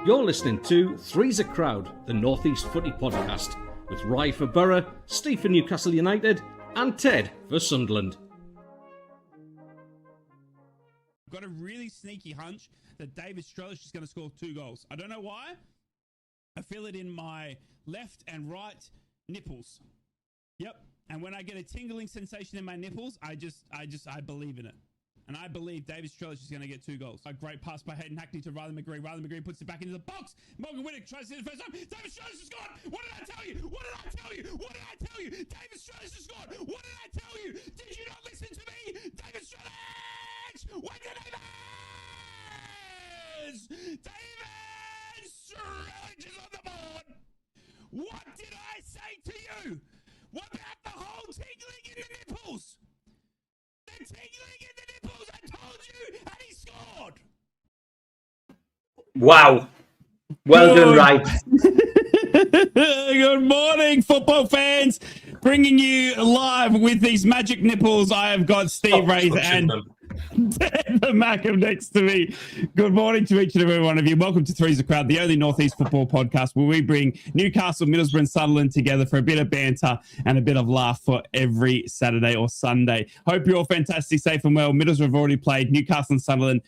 You're listening to Three's a Crowd, the North East Footy podcast, with Rye for Borough, Steve for Newcastle United, and Ted for Sunderland. I've got a really sneaky hunch that David Strelic is going to score 2 goals. I don't know why. I feel it in my left and right nipples. Yep. And when I get a tingling sensation in my nipples, I believe in it. And I believe David Strelic is going to get 2 goals. A great pass by Hayden Hackney to Riley McGree. Riley McGree puts it back into the box. Morgan Winnick tries to hit it first time. David Strelic has scored. What did I tell you? What did I tell you? What did I tell you? David Strelic has scored. What did I tell you? Did you not listen to me? David Strelic! Win your neighbours! David Strelic is on the board. What did I say to you? What about the whole tingling in the nipples? The tingling in the nipples, I told you, and he scored. Wow. Well done, right. Good morning, football fans. Bringing you live with these magic nipples. I have got Steve Wraith and the Mackham next to me. Good morning to each and every one of you. Welcome to Three's a Crowd, the only North East football podcast where we bring Newcastle, Middlesbrough and Sunderland together for a bit of banter and a bit of laugh for every Saturday or Sunday. Hope you're all fantastic, safe and well. Middlesbrough have already played. Newcastle and Sunderland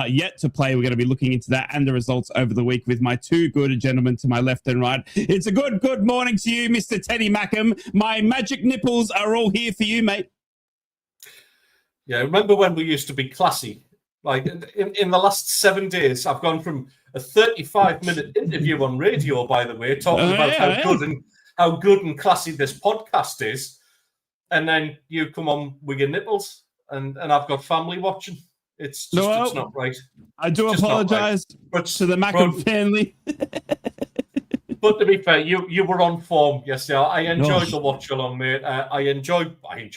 yet to play. We're going to be looking into that and the results over the week with my 2 good gentlemen to my left and right. It's a good morning to you, Mr. Teddy Mackham. My magic nipples are all here for you, mate. Yeah, remember when we used to be classy? Like, in the last 7 days, I've gone from a 35-minute interview on radio, by the way, talking about how good and classy this podcast is, and then you come on with your nipples, and I've got family watching. It's just it's not right. I do apologise to the Mackham family. But to be fair, you were on form yesterday. I enjoyed the watch along, mate. I enjoyed watching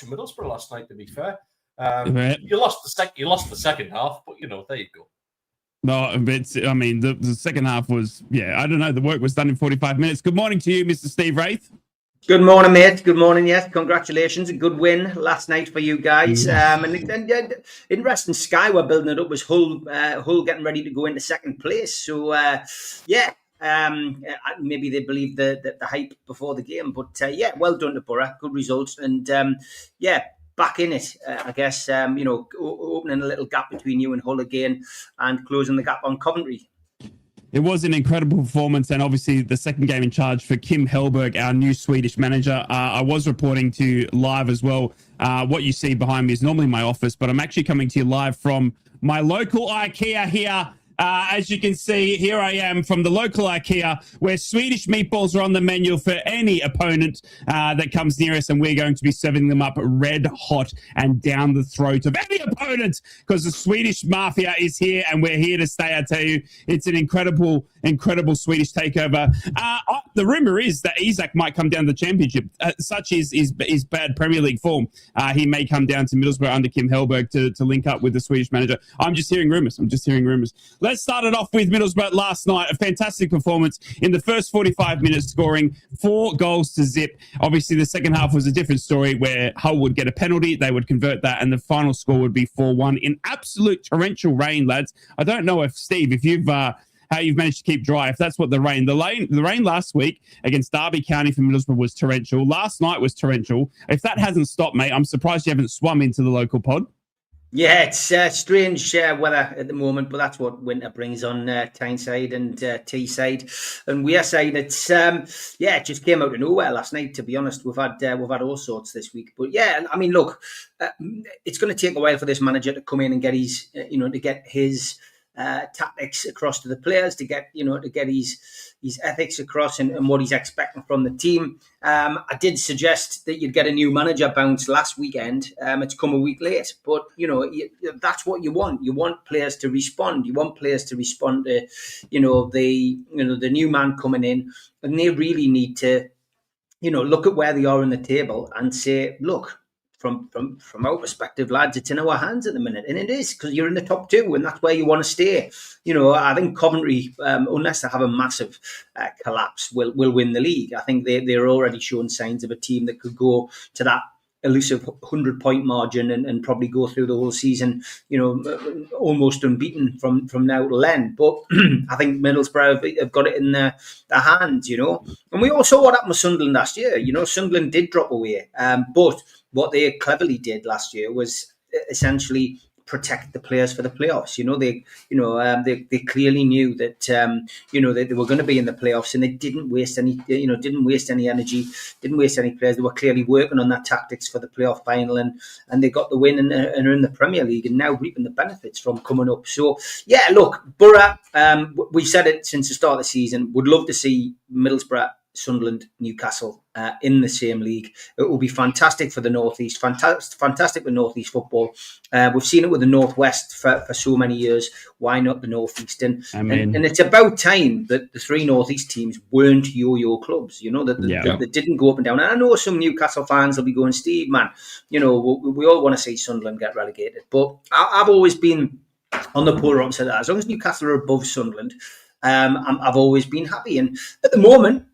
Middlesbrough last night, to be fair. You lost the second half, but there you go. No, the second half was, I don't know. The work was done in 45 minutes. Good morning to you, Mr. Steve Wraith. Good morning, mate. Good morning, yes. Congratulations. A good win last night for you guys. And interesting, Sky were building it up was Hull getting ready to go into second place. So, maybe they believed the hype before the game. But, well done to Borough. Good results. And, back in it, I guess, opening a little gap between you and Hull again and closing the gap on Coventry. It was an incredible performance, and obviously the second game in charge for Kim Hellberg, our new Swedish manager. I was reporting to you live as well. What you see behind me is normally my office, but I'm actually coming to you live from my local IKEA here. As you can see, here I am from the local IKEA where Swedish meatballs are on the menu for any opponent that comes near us, and we're going to be serving them up red hot and down the throat of any opponent because the Swedish mafia is here and we're here to stay. I tell you, it's an incredible Swedish takeover. The rumour is that Isak might come down the championship. Such is bad Premier League form. He may come down to Middlesbrough under Kim Hellberg to link up with the Swedish manager. I'm just hearing rumours. Let's start it off with Middlesbrough last night. A fantastic performance in the first 45 minutes, scoring 4 goals to zip. Obviously, the second half was a different story where Hull would get a penalty. They would convert that, and the final score would be 4-1 in absolute torrential rain, lads. I don't know if, Steve, if you've... how you've managed to keep dry, if that's what the rain last week against Derby County for Middlesbrough was torrential. Last night was torrential. If that hasn't stopped, mate, I'm surprised you haven't swum into the local pod. Yeah, it's strange weather at the moment, but that's what winter brings on Tyneside and Teesside and Wearside. It's it just came out of nowhere last night. To be honest, we've had all sorts this week, but look, it's going to take a while for this manager to come in and get his tactics across to the players, to get his ethics across and what he's expecting from the team. I did suggest that you'd get a new manager bounce last weekend. It's come a week late, but that's what you want. You want players to respond. You want players to respond to the new man coming in, and they really need to look at where they are in the table and say, look, from our perspective, lads, it's in our hands at the minute. And it is, because you're in the top 2 and that's where you want to stay. I think Coventry, unless they have a massive collapse, will win the league. I think they're already showing signs of a team that could go to that elusive 100-point margin and probably go through the whole season, almost unbeaten from now till end. But I think Middlesbrough have got it in their hands, And we all saw what happened with Sunderland last year. Sunderland did drop away, but what they cleverly did last year was essentially protect the players for the playoffs. They clearly knew that that they were going to be in the playoffs, and they didn't waste any energy, didn't waste any players. They were clearly working on that tactics for the playoff final, and they got the win and are in the Premier League and now reaping the benefits from coming up. So yeah, look, Borough. We've said it since the start of the season. Would love to see Middlesbrough, Sunderland, Newcastle in the same league. It will be fantastic for the Northeast, fantastic with Northeast football. We've seen it with the Northwest for so many years. Why not the Northeast? And it's about time that the three Northeast teams weren't yo-yo clubs, that didn't go up and down. And I know some Newcastle fans will be going, Steve, man, we all want to see Sunderland get relegated. But I've always been on the polar opposite of that. As long as Newcastle are above Sunderland, I've always been happy. And at the moment,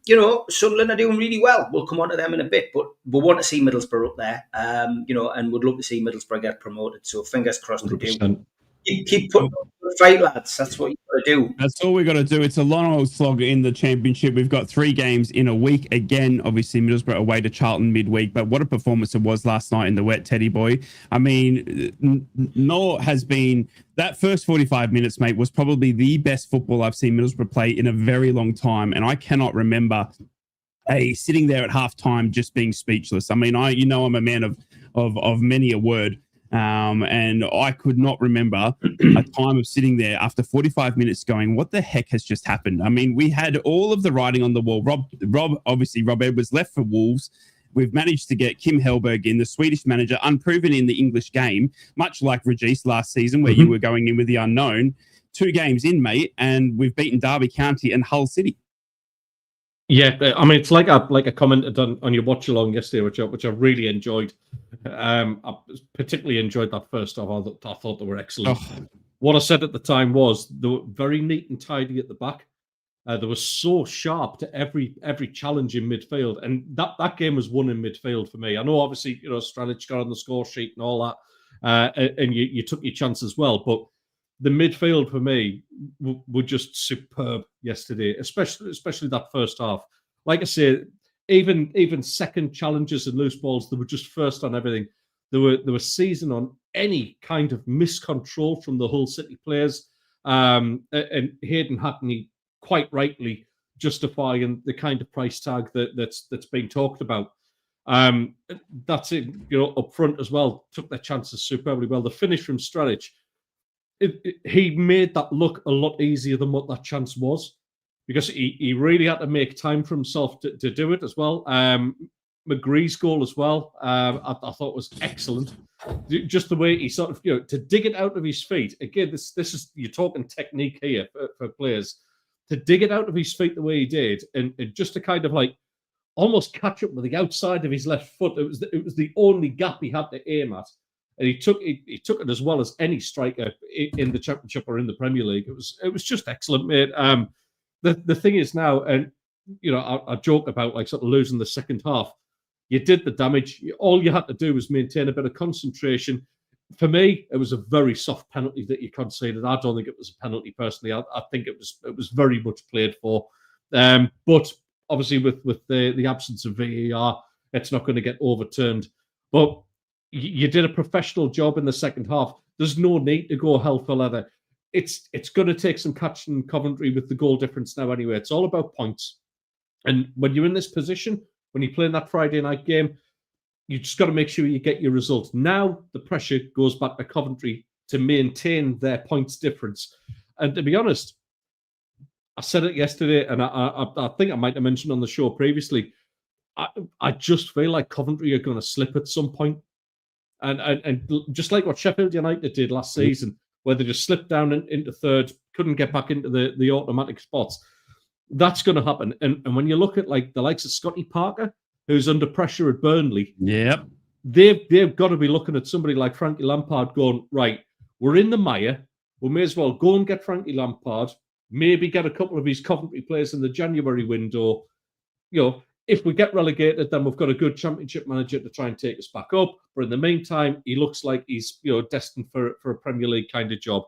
Sunderland are doing really well. We'll come on to them in a bit, but we want to see Middlesbrough up there, and would love to see Middlesbrough get promoted. So fingers crossed 100%. They do. Keep putting up the fight, lads. That's what you got to do. That's all we got to do. It's a long old slog in the championship. We've got 3 games in a week. Again, obviously, Middlesbrough away to Charlton midweek. But what a performance it was last night in the wet, Teddy boy. I mean, Noah has been... That first 45 minutes, mate, was probably the best football I've seen Middlesbrough play in a very long time. And I cannot remember sitting there at halftime just being speechless. I mean, I'm a man of many a word. And I could not remember a time of sitting there after 45 minutes going, what the heck has just happened? I mean, we had all of the writing on the wall. Rob Edwards left for Wolves. We've managed to get Kim Hellberg in, the Swedish manager, unproven in the English game, much like Regis last season, where you were going in with the unknown. 2 games in, mate, and we've beaten Derby County and Hull City. Yeah, I mean, it's like I commented on your watch along yesterday, which I really enjoyed. I particularly enjoyed that first half. I thought they were excellent. Oh. What I said at the time was they were very neat and tidy at the back. They were so sharp to every challenge in midfield, and that game was won in midfield for me. I know, obviously, Stranic got on the score sheet and all that, and you took your chance as well, but the midfield for me were just superb yesterday, especially that first half. Like I say, even second challenges and loose balls, they were just first on everything. They were seizing on any kind of miscontrol from the Hull City players, and Hayden Hackney quite rightly justifying the kind of price tag that's being talked about. That's it, up front as well. Took their chances superbly well. The finish from Stranic, he made that look a lot easier than what that chance was, because he really had to make time for himself to do it as well. McGree's goal as well, I thought was excellent. Just the way he sort of, to dig it out of his feet. Again, this is, you're talking technique here for players. To dig it out of his feet the way he did, and just to kind of like almost catch up with the outside of his left foot. It was the only gap he had to aim at. And he took it as well as any striker in the Championship or in the Premier League. It was just excellent, mate. The thing is now, and I joke about like sort of losing the second half. You did the damage. All you had to do was maintain a bit of concentration. For me, it was a very soft penalty that you conceded. I don't think it was a penalty personally. I think it was very much played for. But obviously, with the absence of VAR, it's not going to get overturned. But you did a professional job in the second half. There's no need to go hell for leather. It's going to take some catching Coventry with the goal difference now anyway. It's all about points. And when you're in this position, when you're playing that Friday night game, you just got to make sure you get your result. Now the pressure goes back to Coventry to maintain their points difference. And to be honest, I said it yesterday, and I think I might have mentioned on the show previously, I just feel like Coventry are going to slip at some point. And just like what Sheffield United did last season, where they just slipped down into third, couldn't get back into the automatic spots. That's going to happen. And when you look at like the likes of Scotty Parker, who's under pressure at Burnley, yep, they've got to be looking at somebody like Frankie Lampard going, right, we're in the mire. We may as well go and get Frankie Lampard, maybe get a couple of his Coventry players in the January window, if we get relegated, then we've got a good Championship manager to try and take us back up. But in the meantime, he looks like he's destined for a Premier League kind of job.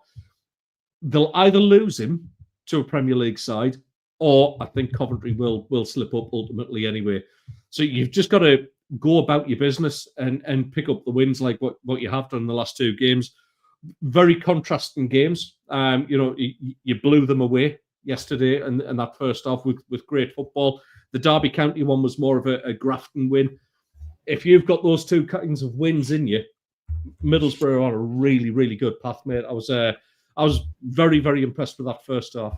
They'll either lose him to a Premier League side, or I think Coventry will slip up ultimately anyway. So you've just got to go about your business and pick up the wins like what you have done in the last 2 games. Very contrasting games. You blew them away yesterday and that first half with great football. The Derby County one was more of a Grafton win. If you've got those 2 kinds of wins in you, Middlesbrough are on a really, really good path, mate. I was very, very impressed with that first half.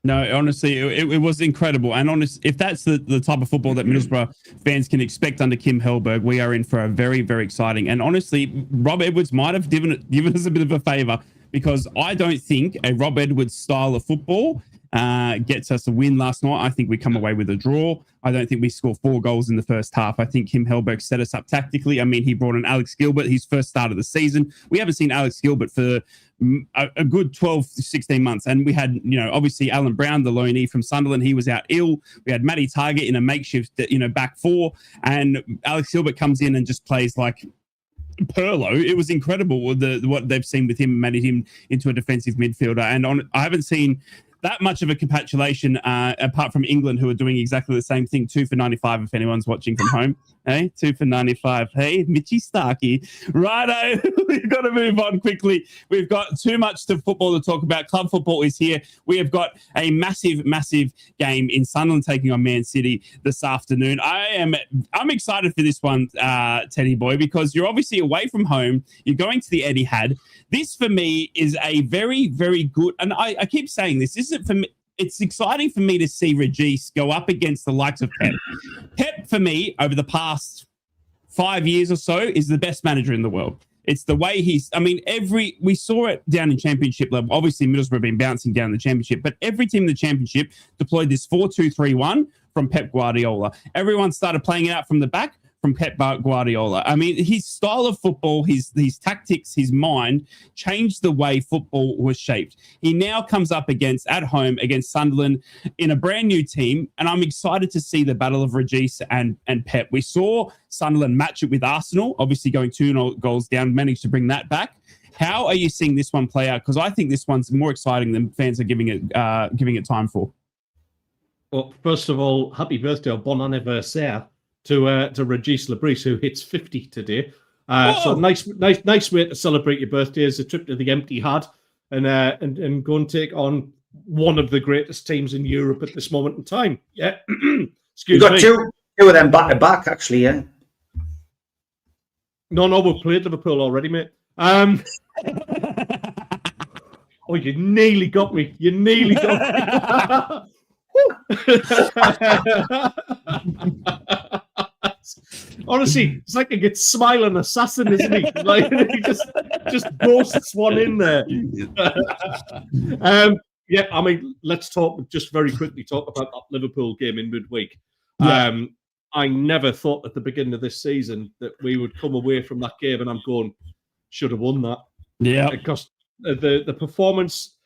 No, honestly, it was incredible. And if that's the type of football that Middlesbrough fans can expect under Kim Hellberg, we are in for a very, very exciting. And honestly, Rob Edwards might have given us a bit of a favour, because I don't think a Rob Edwards style of football gets us a win last night. I think we come away with a draw. I don't think we score 4 goals in the first half. I think Kim Hellberg set us up tactically. I mean, he brought in Alex Gilbert, his first start of the season. We haven't seen Alex Gilbert for a good 12 to 16 months. And we had, obviously Alan Brown, the loanee from Sunderland, he was out ill. We had Matty Target in a makeshift, back 4. And Alex Gilbert comes in and just plays like Perlo. It was incredible what they've seen with him and made him into a defensive midfielder. And I haven't seen that much of a capitulation, apart from England, who are doing exactly the same thing. 2 for 95, if anyone's watching from home. Hey, 2 for 95. Hey, Mitchy Starkey. Righto, we've got to move on quickly. We've got too much to football to talk about. Club football is here. We have got a massive, massive game in Sunderland taking on Man City this afternoon. I'm excited for this one, Teddy boy, because you're obviously away from home. You're going to the Etihad. This, for me, is a very, very good, and I keep saying this isn't for me. It's exciting for me to see Regis go up against the likes of Pep. Pep, for me, over the past 5 years or so, is the best manager in the world. It's the way we saw it down in Championship level. Obviously, Middlesbrough have been bouncing down the Championship, but every team in the Championship deployed this 4-2-3-1 from Pep Guardiola. Everyone started playing it out from the back from Pep Guardiola. I mean, his style of football, his tactics, his mind changed the way football was shaped. He now comes up at home against Sunderland in a brand new team, and I'm excited to see the battle of Regis and Pep. We saw Sunderland match it with Arsenal, obviously going 2 goals down, managed to bring that back. How are you seeing this one play out? Because I think this one's more exciting than fans are giving it time for. Well, first of all, happy birthday or bon anniversaire to Regis Lebris, who hits 50 today. So nice way to celebrate your birthday is a trip to the Empty Had and go and take on one of the greatest teams in Europe at this moment in time. Yeah. Excuse me. You got two of them back to back, actually, yeah. No, we've played Liverpool already, mate. Oh, you nearly got me. You nearly got me. Honestly, it's like a good smiling assassin, isn't he? Like he just ghosts one in there. Yeah, I mean, let's just very quickly talk about that Liverpool game in midweek. Yeah. I never thought at the beginning of this season that we would come away from that game and I'm going, should have won that. Yeah. Because the performance,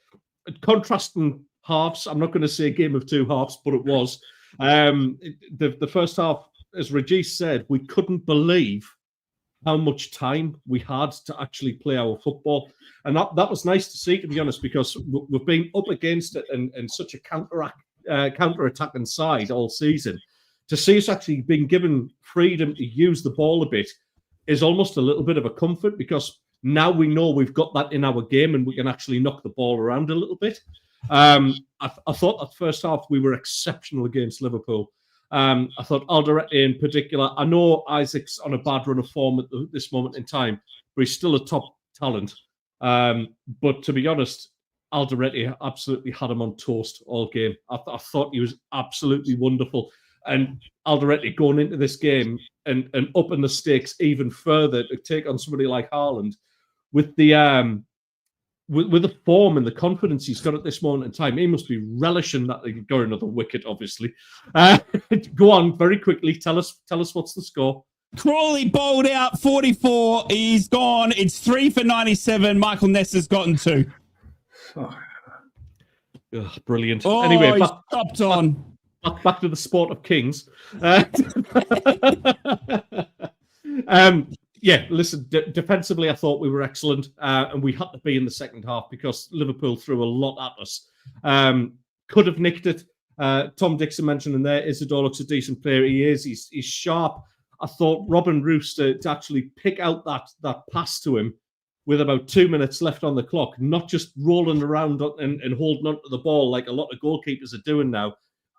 contrasting halves, I'm not going to say a game of 2 halves, but it was. The first half, as Regis said, we couldn't believe how much time we had to actually play our football. And that was nice to see, to be honest, because we've been up against it in such a counter-attacking side all season. To see us actually being given freedom to use the ball a bit is almost a little bit of a comfort, because now we know we've got that in our game and we can actually knock the ball around a little bit. I thought that first half we were exceptional against Liverpool. I thought Alderete in particular, I know Isaac's on a bad run of form at this moment in time, but he's still a top talent. But to be honest, Alderete absolutely had him on toast all game. I thought he was absolutely wonderful. And Alderete going into this game and upping the stakes even further to take on somebody like Haaland with the form and the confidence he's got at this moment in time, he must be relishing that he could go another wicket, obviously. Go on, very quickly. Tell us what's the score. Crawley bowled out 44. He's gone. It's 3 for 97. Michael Nessa's gotten 2. Brilliant. Oh, anyway, he's stopped on. back to the sport of kings. Yeah, listen, defensively, I thought we were excellent, and we had to be in the second half because Liverpool threw a lot at us. Could have nicked it. Tom Dixon mentioned in there, Isidore looks a decent player. He is. He's sharp. I thought Robin Rooster to actually pick out that pass to him with about 2 minutes left on the clock, not just rolling around and holding onto the ball like a lot of goalkeepers are doing now,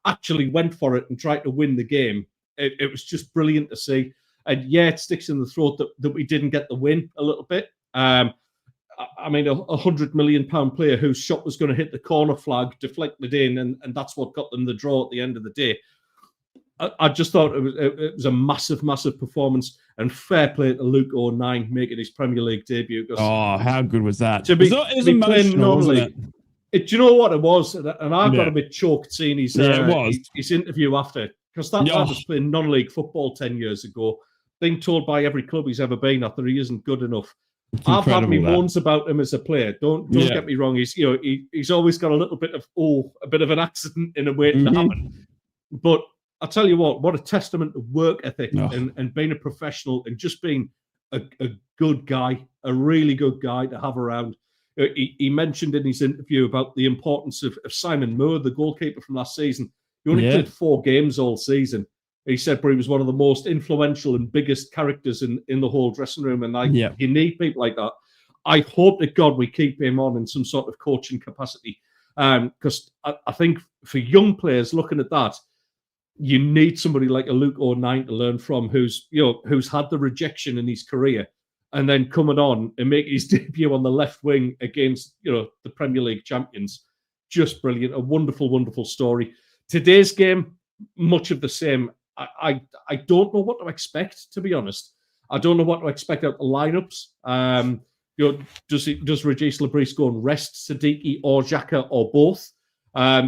actually went for it and tried to win the game. It was just brilliant to see. And yeah, it sticks in the throat that we didn't get the win a little bit. I mean, a £100 million player whose shot was going to hit the corner flag, deflected in, and that's what got them the draw at the end of the day. I just thought it was a massive, massive performance, and fair play to Luke O'Nien making his Premier League debut. Oh, how good was that? It was emotional, wasn't it? Do you know what it was? And I got a bit choked seeing his interview after, because that lad was playing non-league football 10 years ago, being told by every club he's ever been at that he isn't good enough. I've had my moans about him as a player. Don't get me wrong. He's always got a little bit of an accident in a way to happen. But I'll tell you what a testament to work ethic and being a professional and just being a good guy, a really good guy to have around. He mentioned in his interview about the importance of Simon Moore, the goalkeeper from last season. He only played 4 games all season. He said, but he was one of the most influential and biggest characters in the whole dressing room. And you need people like that. I hope that God we keep him on in some sort of coaching capacity. Because I think for young players looking at that, you need somebody like a Luke O'Nien to learn from, who's had the rejection in his career, and then coming on and making his debut on the left wing against the Premier League champions. Just brilliant. A wonderful, wonderful story. Today's game, much of the same. I don't know what to expect, to be honest. I don't know what to expect out of the lineups. Does Regis Labrise go and rest Siddiqui or Xhaka or both?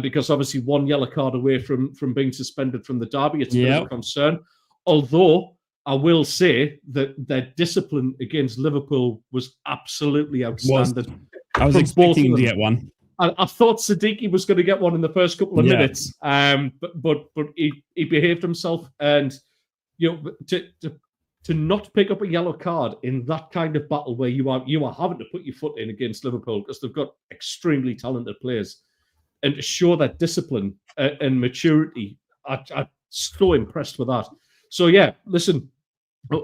Because obviously one yellow card away from being suspended from the derby, it's a bit of a concern. Although I will say that their discipline against Liverpool was absolutely outstanding. I was expecting him to get one. I thought Siddiqui was going to get one in the first couple of minutes, but he behaved himself, and to not pick up a yellow card in that kind of battle where you are having to put your foot in against Liverpool because they've got extremely talented players, and to show that discipline and maturity, I'm so impressed with that. So yeah, listen,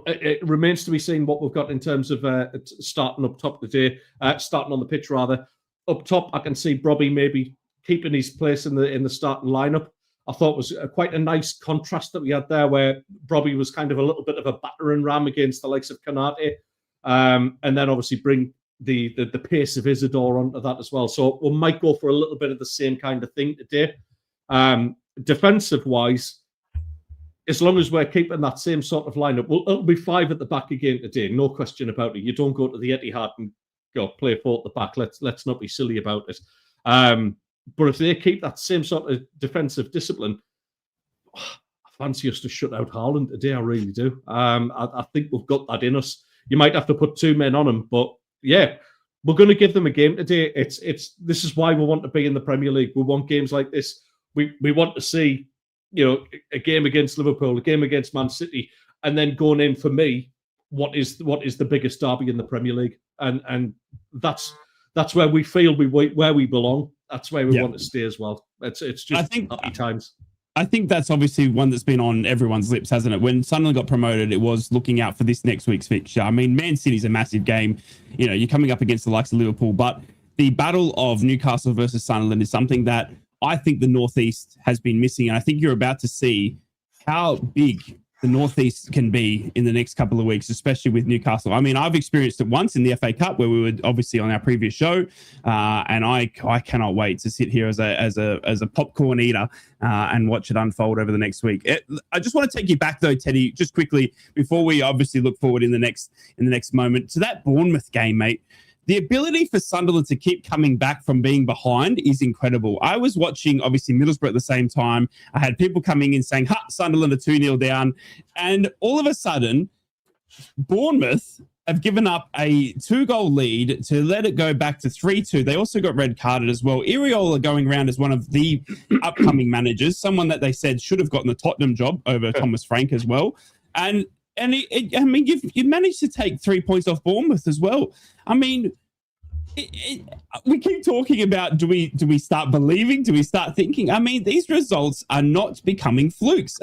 it remains to be seen what we've got in terms of starting up top today, starting on the pitch rather. Up top, I can see Brobby maybe keeping his place in the starting lineup. I thought it was quite a nice contrast that we had there, where Brobby was kind of a little bit of a battering ram against the likes of Konate, and then obviously bring the pace of Isidore onto that as well. So we might go for a little bit of the same kind of thing today. Defensive-wise, as long as we're keeping that same sort of lineup, it'll be 5 at the back again today, no question about it. You don't go to the Etihad and play 4 at the back. Let's not be silly about it. But if they keep that same sort of defensive discipline, I fancy us to shut out Haaland today. I really do. I think we've got that in us. You might have to put 2 men on him, but yeah, we're going to give them a game today. This is why we want to be in the Premier League. We want games like this. We want to see a game against Liverpool, a game against Man City, and then going in for me, what is the biggest derby in the Premier League, and that's where we feel where we belong. That's where we want to stay as well. It's just happy times. I think that's obviously one that's been on everyone's lips, hasn't it? When Sunderland got promoted, it was looking out for this next week's fixture. I mean, Man City's a massive game. You're coming up against the likes of Liverpool, but the battle of Newcastle versus Sunderland is something that I think the Northeast has been missing. And I think you're about to see how big the Northeast can be in the next couple of weeks, especially with Newcastle. I mean, I've experienced it once in the FA Cup where we were obviously on our previous show, and I cannot wait to sit here as a popcorn eater and watch it unfold over the next week. I just want to take you back though, Teddy, just quickly before we obviously look forward in the next moment to that Bournemouth game, mate. The ability for Sunderland to keep coming back from being behind is incredible. I was watching, obviously, Middlesbrough at the same time. I had people coming in saying, Sunderland are 2-0 down. And all of a sudden, Bournemouth have given up a 2-goal lead to let it go back to 3-2. They also got red carded as well. Iriola going around as one of the upcoming managers, someone that they said should have gotten the Tottenham job over Thomas Frank as well. And you've managed to take 3 points off Bournemouth as well. I mean, we keep talking about do we start believing? Do we start thinking? I mean, these results are not becoming flukes.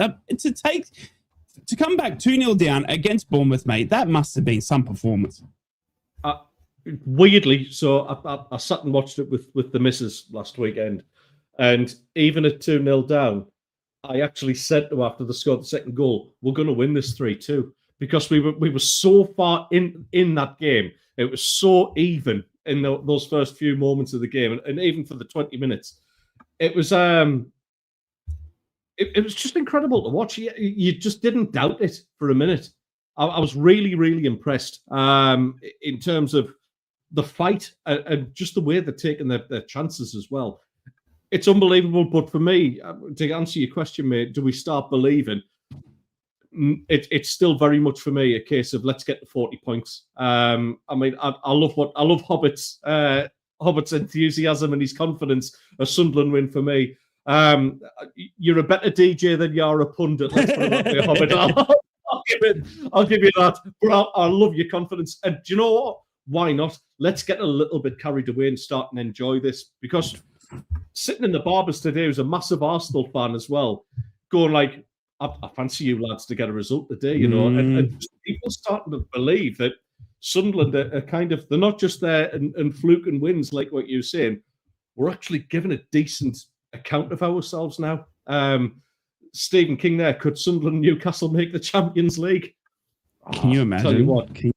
To come back 2-0 down against Bournemouth, mate, that must have been some performance. Weirdly, so I sat and watched it with the missus last weekend, and even at 2-0 down, I actually said to her after they scored the second goal, we're going to win this 3-2, because we were so far in that game. It was so even in those first few moments of the game, and even for the 20 minutes. It was it was just incredible to watch. You just didn't doubt it for a minute. I was really, really impressed in terms of the fight and just the way they're taking their chances as well. It's unbelievable. But for me, to answer your question, mate, do we start believing? It's still very much for me a case of let's get to 40 points. I mean, I love Hobbitt's enthusiasm and his confidence. A Sunderland win for me. You're a better DJ than you are a pundit. Let's put it that way, Hobbit. I'll give you that. But I love your confidence. And do you know what? Why not? Let's get a little bit carried away and start and enjoy this. Because sitting in the barbers today was a massive Arsenal fan as well, going like, I fancy you lads to get a result today, you know. And people starting to believe that Sunderland are kind of, they're not just there and fluking wins like what you're saying. We're actually giving a decent account of ourselves now. Stephen King there, could Sunderland and Newcastle make the Champions League? Can you imagine? Tell you what, it'd be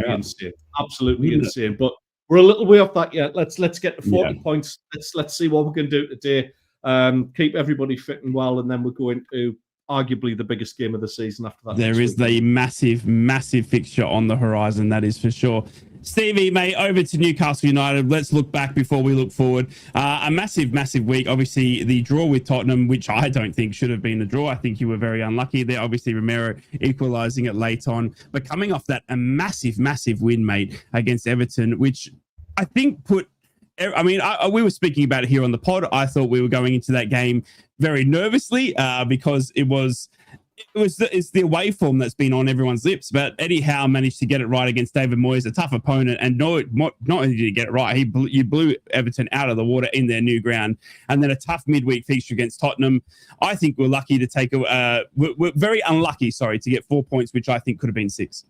insane. Absolutely insane. But we're a little way off that yet. Let's get to 40 points. Let's see what we can do today. Keep everybody fit and well, and then we'll go into arguably the biggest game of the season after that. There is the massive fixture on the horizon, that is for sure. Stevie, mate, over to Newcastle United. Let's look back before we look forward. A massive week. Obviously, the draw with Tottenham, which I don't think should have been a draw. I think you were very unlucky there. Obviously, Romero equalising it late on. But coming off that, a massive win, mate, against Everton, which I think put... I mean, we were speaking about it here on the pod. I thought we were going into that game very nervously because it's the away form that's been on everyone's lips. But Eddie Howe managed to get it right against David Moyes, a tough opponent, and not only did he get it right, you blew Everton out of the water in their new ground. And then a tough midweek fixture against Tottenham. I think we're lucky to take we're very unlucky, to get 4 points, which I think could have been 6.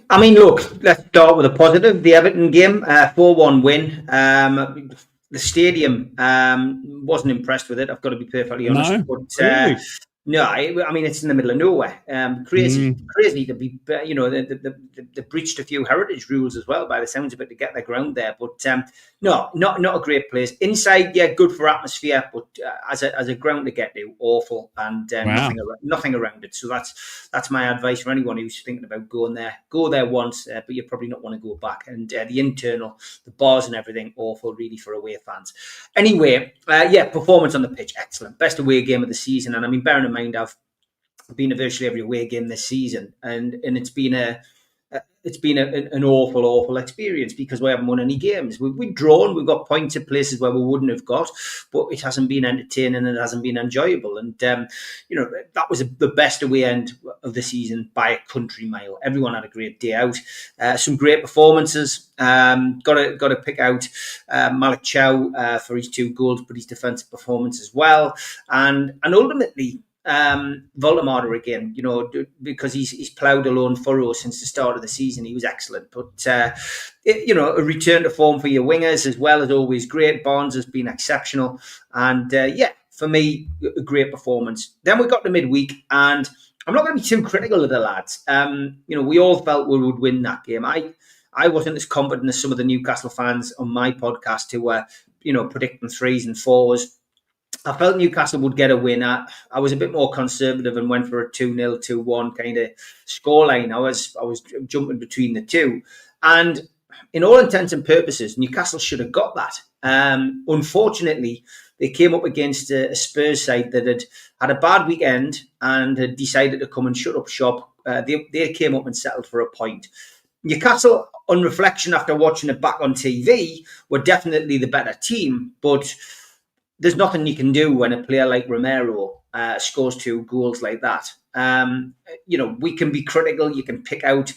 I mean, look, let's start with a positive. The Everton game, 4-1 win. The stadium, wasn't impressed with it. I've got to be perfectly honest. No, but, really? No, I mean, it's in the middle of nowhere. Crazy to be, they breached a few heritage rules as well, by the sounds of it, to get their ground there. But no, not a great place. Inside, yeah, good for atmosphere, but as a ground to get to, awful, and nothing around it. So that's my advice for anyone who's thinking about going there. Go there once, but you probably not want to go back. And the bars and everything, awful, really, for away fans. Anyway, performance on the pitch, excellent. Best away game of the season. And I mean, bearing in mind, I've been to virtually every away game this season, and it's been an awful experience because we haven't won any games. We've drawn, we've got points at places where we wouldn't have got, but it hasn't been entertaining and it hasn't been enjoyable. And that was the best away end of the season by a country mile. Everyone had a great day out. Some great performances. Got to pick out Malik Chow for his 2 goals, but his defensive performance as well, and ultimately. Voldemort again, because he's ploughed a lone furrow since the start of the season. He was excellent, but a return to form for your wingers as well as always great. Barnes has been exceptional, and for me, a great performance. Then we got to midweek, and I'm not going to be too critical of the lads. We all felt we would win that game. I wasn't as confident as some of the Newcastle fans on my podcast who were, predicting 3s and 4s. I felt Newcastle would get a win. I was a bit more conservative and went for a 2-0, 2-1 kind of scoreline. I was jumping between the two. And in all intents and purposes, Newcastle should have got that. Unfortunately, they came up against a Spurs side that had a bad weekend and had decided to come and shut up shop They came up and settled for a point. Newcastle, on reflection after watching it back on TV, were definitely the better team, but there's nothing you can do when a player like Romero scores 2 goals like that. We can be critical. You can pick out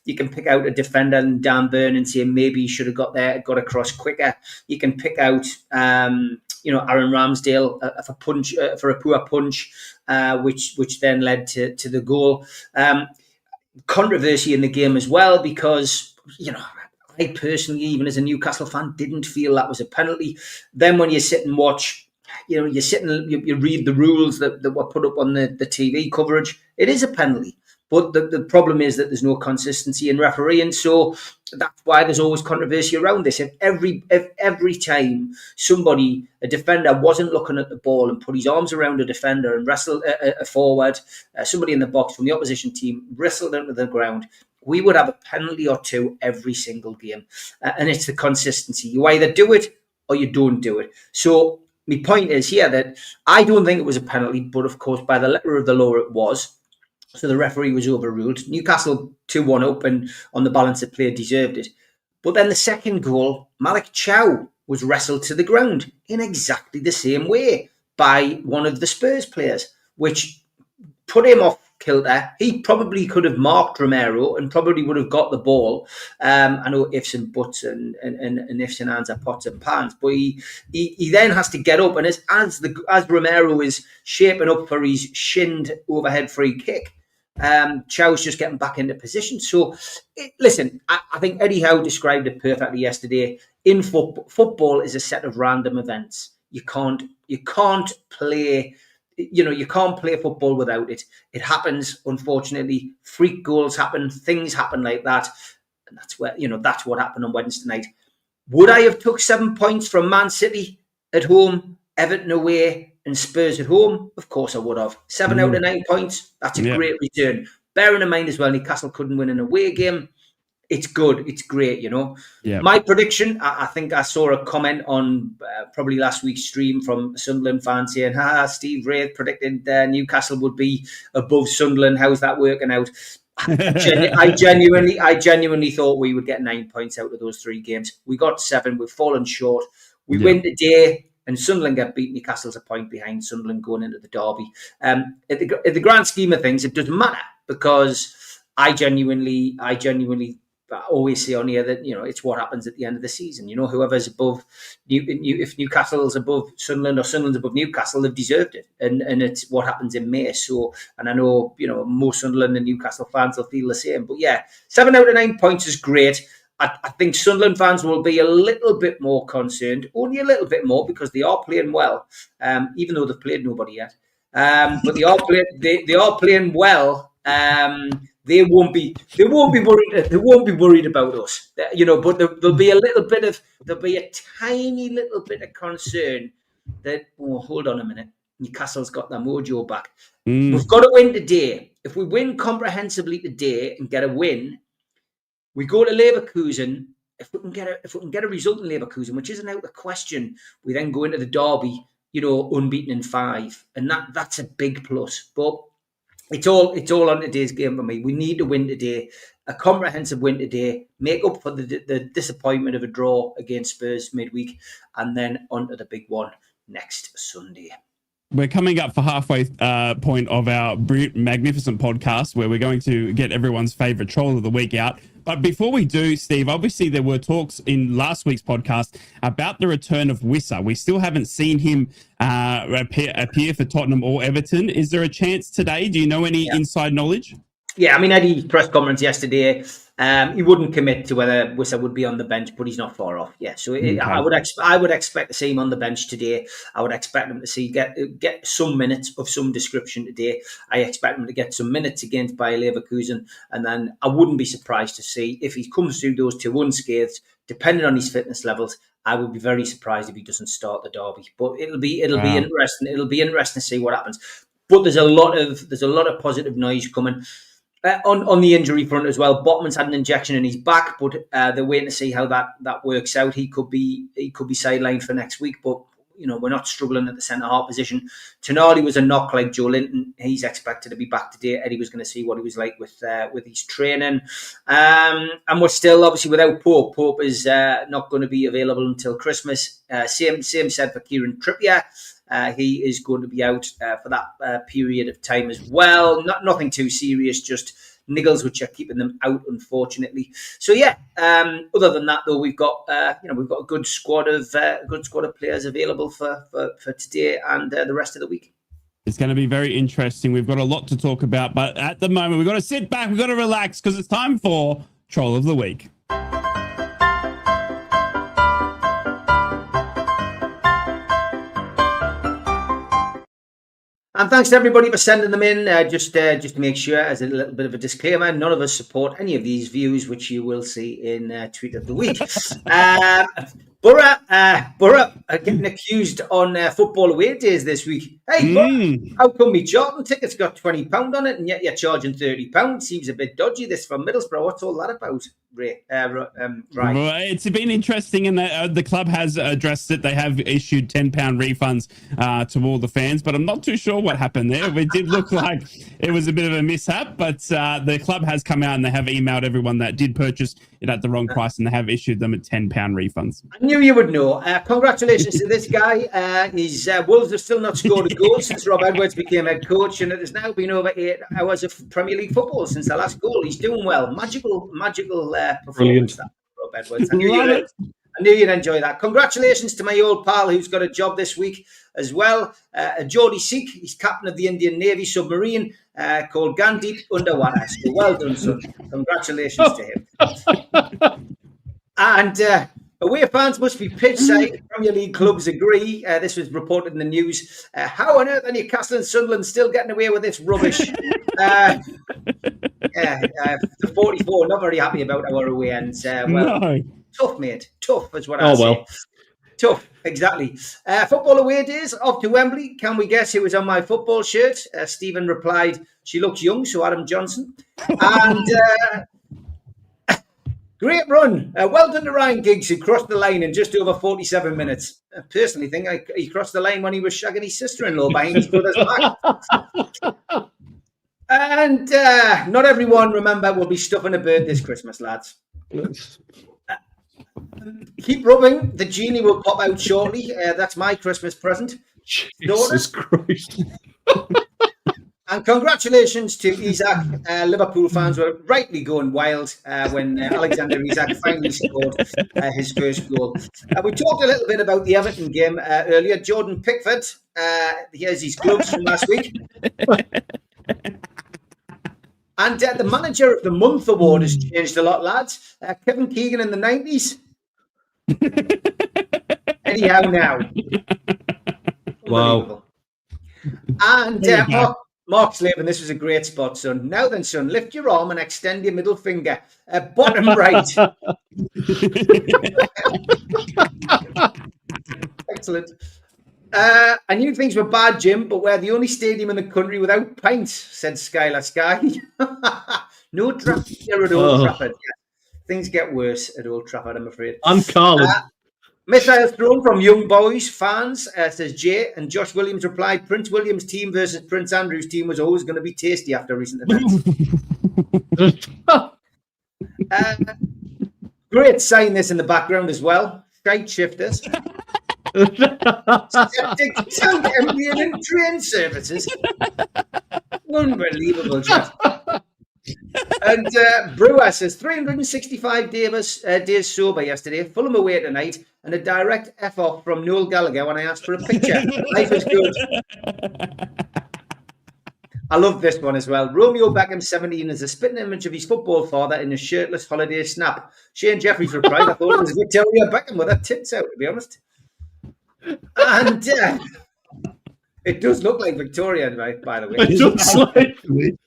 a defender and Dan Burn and say maybe he should have got across quicker. You can pick out Aaron Ramsdale for a poor punch, which then led to the goal. Controversy in the game as well, because I personally, even as a Newcastle fan, didn't feel that was a penalty. Then when you sit and watch, you read the rules that were put up on the TV coverage, it is a penalty. But the problem is that there's no consistency in refereeing, so that's why there's always controversy around this. If every time a defender wasn't looking at the ball and put his arms around a defender and wrestled a forward, somebody in the box from the opposition team wrestled into the ground, we would have a penalty or 2 every single game. And it's the consistency. You either do it or you don't do it. So my point is here that I don't think it was a penalty, but of course by the letter of the law it was. So the referee was overruled. Newcastle 2-1 up and on the balance of play deserved it. But then the second goal, Malik Chow was wrestled to the ground in exactly the same way by one of the Spurs players, which put him off kilter. He probably could have marked Romero and probably would have got the ball. I know ifs and buts and ifs and ands are pots and pans, but he then has to get up, and as Romero is shaping up for his shinned overhead free kick, Chow's just getting back into position. So, listen, I think Eddie Howe described it perfectly yesterday. In football is a set of random events. You can't play. You can't play football without it. It happens, unfortunately. Freak goals happen. Things happen like that, and that's what happened on Wednesday night. Would I have took 7 points from Man City at home, Everton away, and Spurs at home? Of course I would have. 7 out of 9 points. That's a great return. Bearing in mind as well, Newcastle couldn't win an away game. It's good. It's great, Yeah. My prediction, I think I saw a comment on probably last week's stream from a Sunderland fan saying, Steve Wraith predicted Newcastle would be above Sunderland. How's that working out? I genuinely thought we would get 9 points out of those 3 games. We got 7. We've fallen short. We win today, and Sunderland get beat. Newcastle's a point behind Sunderland going into the derby. At the grand scheme of things, it doesn't matter, because I genuinely always say on here that it's what happens at the end of the season. Whoever's above, if Newcastle's above Sunderland or Sunderland's above Newcastle, they've deserved it, and it's what happens in May. So, and I know most Sunderland and Newcastle fans will feel the same. But yeah, 7 out of 9 points is great. I think Sunderland fans will be a little bit more concerned, only a little bit more, because they are playing well, even though they've played nobody yet. But they are playing well. They won't be worried. They won't be worried about us, But there'll be a tiny little bit of concern that, hold on a minute, Newcastle's got their mojo back. We've got to win today. If we win comprehensively today and get a win, we go to Leverkusen. If we can get a result in Leverkusen, which isn't out of the question, we then go into the derby, unbeaten in 5, and that's a big plus. But it's all on today's game for me. We need to win today, a comprehensive win today, make up for the disappointment of a draw against Spurs midweek, and then on to the big one next Sunday. We're coming up for halfway point of our magnificent podcast, where we're going to get everyone's favourite troll of the week out. But before we do, Steve, obviously there were talks in last week's podcast about the return of Wissa. We still haven't seen him appear for Tottenham or Everton. Is there a chance today? Do you know any inside knowledge? Yeah, I mean, Eddie's press conference yesterday, he wouldn't commit to whether Wissa would be on the bench, but he's not far off. Yeah, so okay. I would expect to see him on the bench today. I would expect him to get some minutes of some description today. I expect him to get some minutes against Bayer Leverkusen, and then I wouldn't be surprised to see if he comes through those 2 unscathed, depending on his fitness levels. I would be very surprised if he doesn't start the derby. But it'll be interesting. It'll be interesting to see what happens. But there's a lot of positive noise coming. On the injury front as well, Botman's had an injection in his back, but they're waiting to see how that works out. He could be sidelined for next week, but we're not struggling at the centre half position. Tonali was a knock like Joe Linton. He's expected to be back today. Eddie was going to see what he was like with his training. And we're still obviously without Pope. Pope is not going to be available until Christmas. Same said for Kieran Trippier. He is going to be out for that period of time as well. Nothing too serious, just niggles which are keeping them out, unfortunately. So yeah, other than that though, we've got a good squad of players available for today and the rest of the week. It's going to be very interesting. We've got a lot to talk about, but at the moment we've got to sit back, we've got to relax, because it's time for Troll of the Week. And thanks to everybody for sending them in. Just to make sure, as a little bit of a disclaimer, none of us support any of these views, which you will see in Tweet of the Week. Borough are getting accused on football away days this week. Hey, Borough, how come me Charlton tickets got £20 on it and yet you're charging £30? Seems a bit dodgy, this from Middlesbrough. What's all that about, Ray? Right. Well, it's been interesting, and the club has addressed it. They have issued £10 refunds to all the fans, but I'm not too sure what happened there. It did look like it was a bit of a mishap, but the club has come out and they have emailed everyone that did purchase it at the wrong price, and they have issued them a £10 refunds. I knew you would know. Congratulations to this guy. His Wolves have still not scored a goal since Rob Edwards became head coach, and it has now been over 8 hours of Premier League football since the last goal. He's doing well. Magical performance, that Rob Edwards. I knew you'd enjoy that. Congratulations to my old pal who's got a job this week as well. Geordie Sikh, he's captain of the Indian Navy submarine called Gandhi Underwater. So well done, son. Congratulations to him. And away fans must be pitch side. Premier League clubs agree. This was reported in the news. How on earth are Newcastle and Sunderland still getting away with this rubbish? The 44 not very happy about our away ends. Tough, mate. Tough is what I say. Tough, exactly. Football away days off to Wembley. Can we guess who was on my football shirt? Stephen replied, "She looks young," so Adam Johnson. And great run. Well done to Ryan Giggs, who crossed the line in just over 47 minutes. I personally think he crossed the line when he was shagging his sister-in-law behind his brother's back. And not everyone, remember, will be stuffing a bird this Christmas, lads. Keep rubbing. The genie will pop out shortly. That's my Christmas present. Jesus Christ. And congratulations to Isak. Liverpool fans were rightly going wild when Alexander Isak finally scored his first goal. We talked a little bit about the Everton game earlier. Jordan Pickford, here's his gloves from last week. And the Manager of the Month award has changed a lot, lads. Kevin Keegan in the 90s. Anyhow now. Wow. And Mark Slavin, this was a great spot, son. Now then, son, lift your arm and extend your middle finger. Bottom right. Excellent. I knew things were bad, Jim, but we're the only stadium in the country without pints, said Skylar Sky. No draft here at Old Trafford. Yeah. Things get worse at Old Trafford, I'm afraid. And Carlin. Missiles thrown from young boys, fans, says Jay. And Josh Williams replied, Prince William's team versus Prince Andrew's team was always going to be tasty after recent events. Great sign this in the background as well. Shite shifters. Septic tank emptying and train services. Unbelievable, Jeff. And Brewer says 365 days sober yesterday, Fulham away tonight, and a direct F off from Noel Gallagher when I asked for a picture. Life is good. I love this one as well. Romeo Beckham 17 is a spitting image of his football father in a shirtless holiday snap. Shane Jeffries replied, I thought it was Victoria Beckham with her tits out, to be honest. And it does look like Victoria, by the way.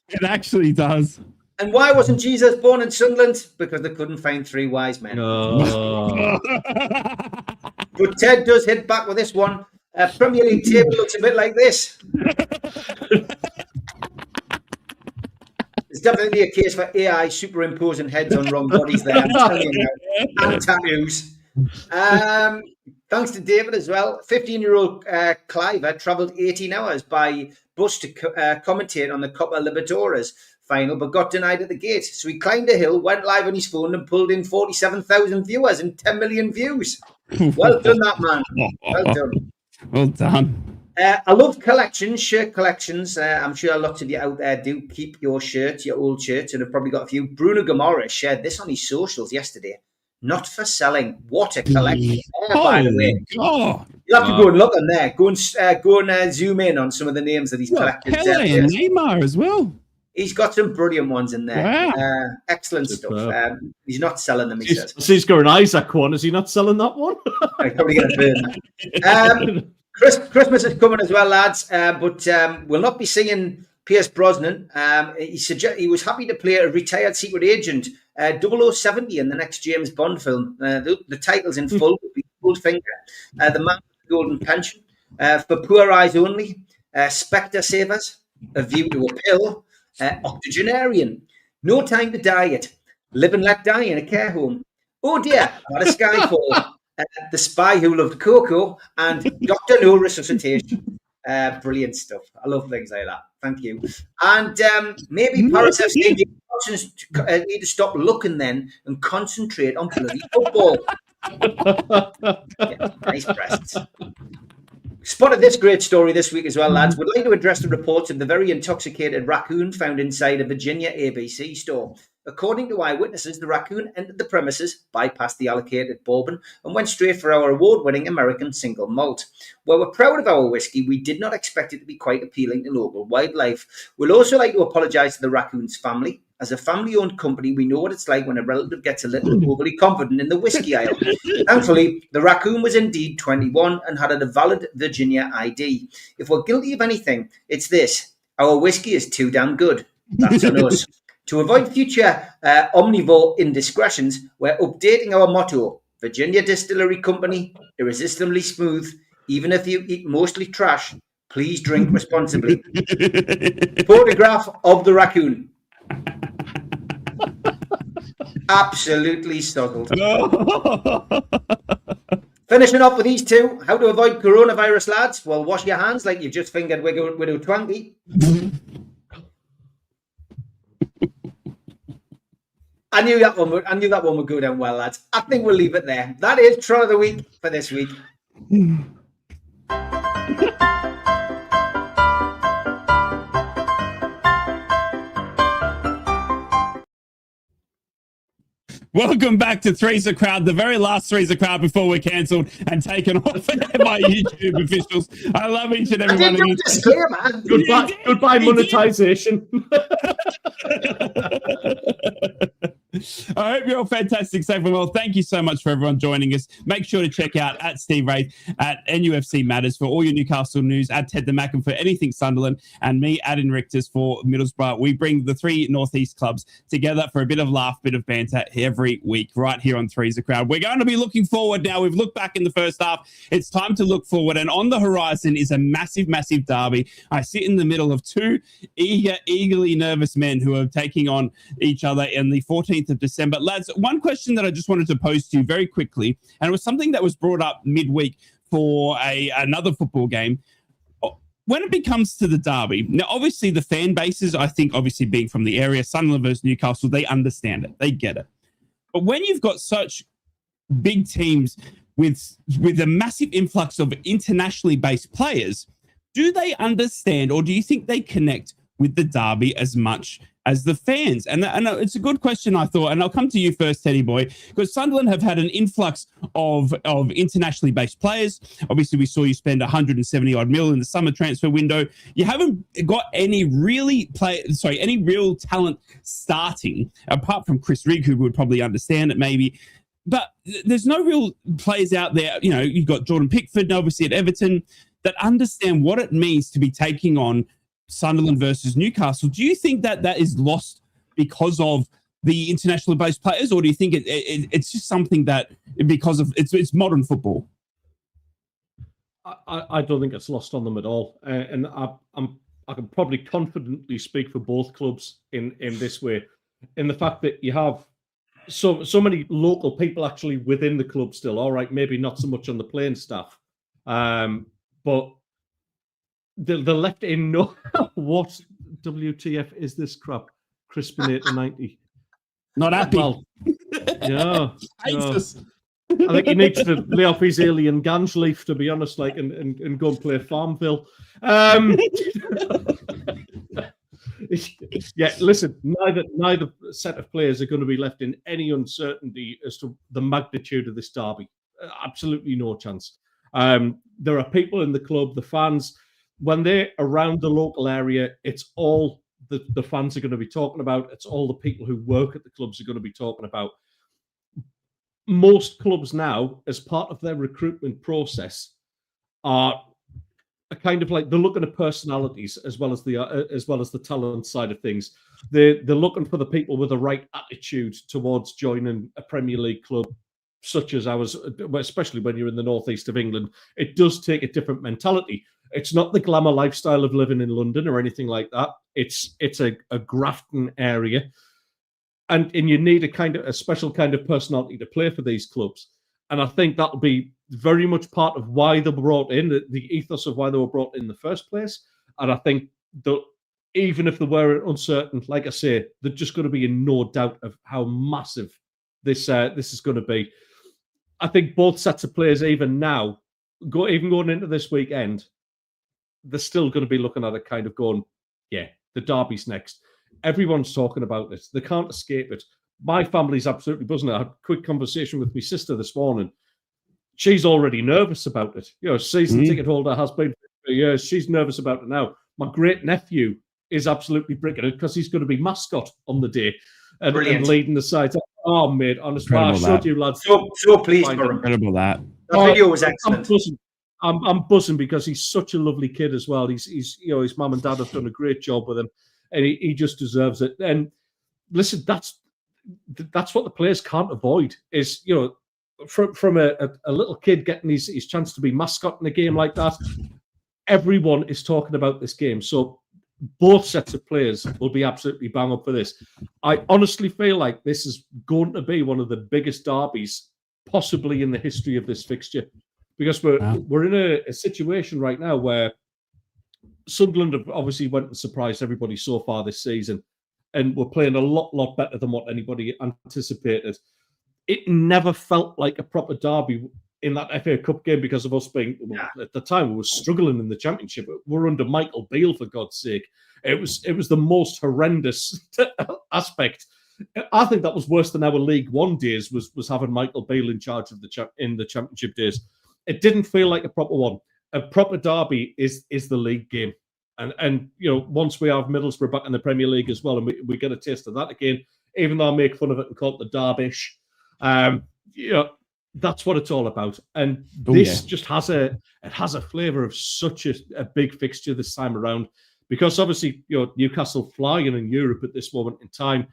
It actually does. And why wasn't Jesus born in Sunderland? Because they couldn't find 3 wise men. Oh. But Ted does hit back with this one. Premier League table looks a bit like this. It's definitely a case for AI superimposing heads on wrong bodies there. I'm telling you now. And tattoos. Thanks to David as well. 15-year-old Cliver travelled 18 hours by bus to commentate on the Copa Libertadores final, but got denied at the gate. So he climbed a hill, went live on his phone, and pulled in 47,000 viewers and 10 million views. Well done, that man. Well done. Well done. I love collections, shirt collections. I'm sure lots of you out there do keep your shirts, your old shirts, and have probably got a few. Bruno Gamora shared this on his socials yesterday. Not for selling. What a collection! By the way, God. You'll have to go and look on there. Go and zoom in on some of the names that he's collected. Pele and Neymar as well. He's got some brilliant ones in there. Wow. Excellent stuff. He's not selling them, he says. He's got an Isaac one. Is he not selling that one? I'm probably going to burn that. Christmas is coming as well, lads, but we'll not be seeing Pierce Brosnan. He was happy to play a retired secret agent, 0070 in the next James Bond film. The title's in full, Goldfinger, The Man with the Golden Pension, For Poor Eyes Only, Spectre Savers, A View to a Pill, Octogenarian, No Time to Diet, Live and Let Die in a Care Home, Oh Dear, What a Skyfall, The Spy Who Loved Coco, and Dr. No Resuscitation. Brilliant stuff. I love things like that. Thank you. And maybe Paris FC need to stop looking then and concentrate on bloody football. Yeah, nice breasts. Spotted this great story this week as well, lads. Would like to address the reports of the very intoxicated raccoon found inside a Virginia ABC store. According to eyewitnesses, the raccoon entered the premises, bypassed the allocated bourbon, and went straight for our award-winning American single malt. While we're proud of our whiskey, we did not expect it to be quite appealing to local wildlife. We'd also like to apologise to the raccoon's family. As a family-owned company, we know what it's like when a relative gets a little overly confident in the whiskey aisle. Thankfully, the raccoon was indeed 21 and had a valid Virginia ID. If we're guilty of anything, it's this. Our whiskey is too damn good. That's on us. To avoid future omnivore indiscretions, we're updating our motto. Virginia Distillery Company, irresistibly smooth. Even if you eat mostly trash, please drink responsibly. Photograph of the raccoon. Absolutely struggled. Finishing up with these two. How to avoid coronavirus, lads? Well, wash your hands like you've just fingered Widow Twangy. I knew that one would go down well, lads. I think we'll leave it there. That is Tron of the Week for this week. Welcome back to Three's a Crowd, the very last Three's a Crowd before we're cancelled and taken off by YouTube officials. I love each and every one of you. Goodbye, monetization. I hope you're all fantastic, safe and well. Thank you so much for everyone joining us. Make sure to check out at Steve Wraith at NUFC Matters for all your Newcastle news, at Ted the Mackin for anything Sunderland, and me at Inrictus for Middlesbrough. We bring the three Northeast clubs together for a bit of laugh, bit of banter every week right here on Three's a Crowd. We're going to be looking forward now. We've looked back in the first half. It's time to look forward, and on the horizon is a massive, massive derby. I sit in the middle of two eagerly nervous men who are taking on each other in the 14th of December. Lads, one question that I just wanted to pose to you very quickly, and it was something that was brought up midweek for another football game. When it comes to the derby, now obviously the fan bases, I think obviously being from the area, Sunderland versus Newcastle, they understand it, they get it. But when you've got such big teams with a massive influx of internationally based players, do they understand, or do you think they connect with the derby as much as the fans? And it's a good question, I thought, and I'll come to you first, Teddy Boy, because Sunderland have had an influx of internationally based players. Obviously, we saw you spend 170 odd mil in the summer transfer window. You haven't got any real talent starting, apart from Chris Rigg, who would probably understand it maybe. But there's no real players out there. You know, you've got Jordan Pickford, obviously at Everton, that understand what it means to be taking on Sunderland versus Newcastle. Do you think that is lost because of the internationally based players, or do you think it's just something that because of it's modern football? I don't think it's lost on them at all, and I can probably confidently speak for both clubs in this way, in the fact that you have so many local people actually within the club still. All right, maybe not so much on the playing staff, but the left in no. What WTF is this crap? Crispinator 90. Not happy. Well, yeah. Hates us. I think he needs to lay off his alien ganj leaf, to be honest, like and go and play Farmville. Yeah, listen, neither set of players are going to be left in any uncertainty as to the magnitude of this derby. Absolutely no chance. There are people in the club, the fans, when they're around the local area, it's all the fans are going to be talking about. It's all the people who work at the clubs are going to be talking about. Most clubs now, as part of their recruitment process, are kind of like they're looking at personalities as well as the talent side of things. They're looking for the people with the right attitude towards joining a Premier League club such as ours, especially when you're in the northeast of England. It does take a different mentality. It's not the glamour lifestyle of living in London or anything like that. It's a grafting area. And you need a special kind of personality to play for these clubs. And I think that'll be very much part of why they were brought in, the ethos of why they were brought in the first place. And I think that even if they were uncertain, like I say, they're just going to be in no doubt of how massive this is going to be. I think both sets of players, even now, going into this weekend, they're still going to be looking at it kind of going, yeah, the derby's next. Everyone's talking about this. They can't escape it. My family's absolutely buzzing. I had a quick conversation with my sister this morning. She's already nervous about it. Season ticket holder has been for years. She's nervous about it now. My great nephew is absolutely bricking it because he's going to be mascot on the day and leading the side. Oh, mate, honestly, I showed you, lads. So pleased for him. Incredible that. The video was excellent. I'm buzzing because he's such a lovely kid as well. He's his mum and dad have done a great job with him, and he just deserves it. And listen, that's what the players can't avoid is from a little kid getting his chance to be mascot in a game like that. Everyone is talking about this game, so both sets of players will be absolutely bang up for this. I honestly feel like this is going to be one of the biggest derbies possibly in the history of this fixture, because we're in a situation right now where Sunderland have obviously went and surprised everybody so far this season, and we're playing a lot better than what anybody anticipated. It never felt like a proper derby in that FA Cup game because of us being, at the time, we were struggling in the Championship. We're under Michael Beale, for God's sake. It was the most horrendous aspect. I think that was worse than our League One days, was having Michael Beale in charge of the Championship days. It didn't feel like a proper one. A proper derby is the league game. And once we have Middlesbrough back in the Premier League as well, and we get a taste of that again, even though I make fun of it and call it the derbish, that's what it's all about. And this just has a flavour of such a big fixture this time around, because obviously Newcastle flying in Europe at this moment in time,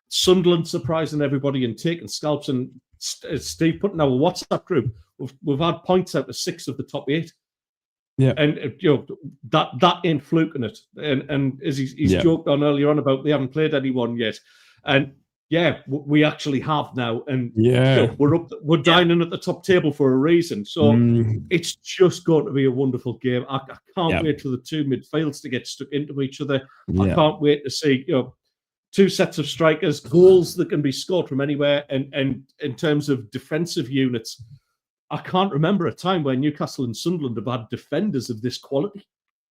Sunderland surprising everybody and taking scalps. And Steve put in our WhatsApp group, we've had points out of 6 of the top 8. Yeah, and that ain't fluking it. And as he's joked on earlier on about they haven't played anyone yet, and we actually have now, and we're dining at the top table for a reason. So it's just going to be a wonderful game. I can't wait for the two midfields to get stuck into each other. I can't wait to see two sets of strikers, goals that can be scored from anywhere, and in terms of defensive units, I can't remember a time where Newcastle and Sunderland have had defenders of this quality.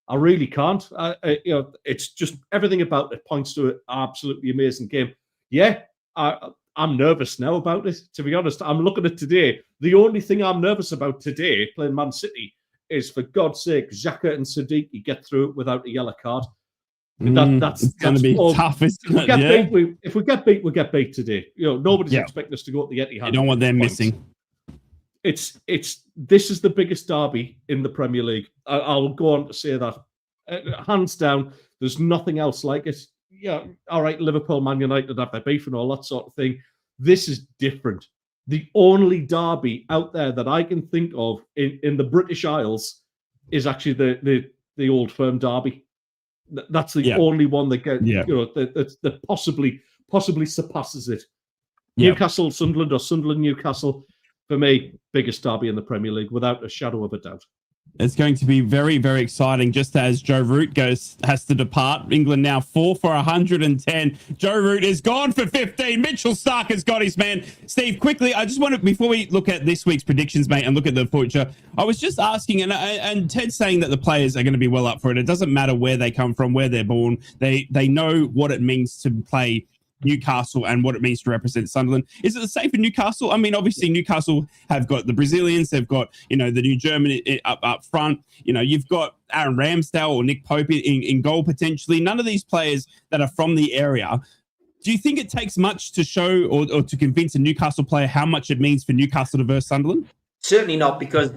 I really can't. It's just everything about it points to an absolutely amazing game. Yeah, I'm nervous now about it, to be honest. I'm looking at today. The only thing I'm nervous about today, playing Man City, is, for God's sake, Xhaka and Siddiqui get through it without a yellow card. That's going to be tough, isn't it? If we get beat, we get beat today. Nobody's expecting us to go to the Etihad. You don't want them missing. This is the biggest derby in the Premier League. I'll go on to say that. Hands down, there's nothing else like it. Yeah, all right, Liverpool, Man United have their beef and all that sort of thing. This is different. The only derby out there that I can think of in the British Isles is actually the Old Firm derby. That's the only one that that possibly surpasses it. Yeah. Newcastle, Sunderland, or Sunderland, Newcastle, for me, biggest derby in the Premier League, without a shadow of a doubt. It's going to be very, very exciting. Just as Joe Root has to depart. England now 4 for 110. Joe Root is gone for 15. Mitchell Stark has got his man. Steve, quickly, I just want to, before we look at this week's predictions, mate, and look at the future, I was just asking, and Ted's saying that the players are going to be well up for it. It doesn't matter where they come from, where they're born. They know what it means to play Newcastle and what it means to represent Sunderland. Is it the same for Newcastle? I mean, obviously Newcastle have got the Brazilians, they've got, the new German up front. You've got Aaron Ramsdale or Nick Pope in goal potentially. None of these players that are from the area. Do you think it takes much to show or to convince a Newcastle player how much it means for Newcastle to verse Sunderland? Certainly not, because,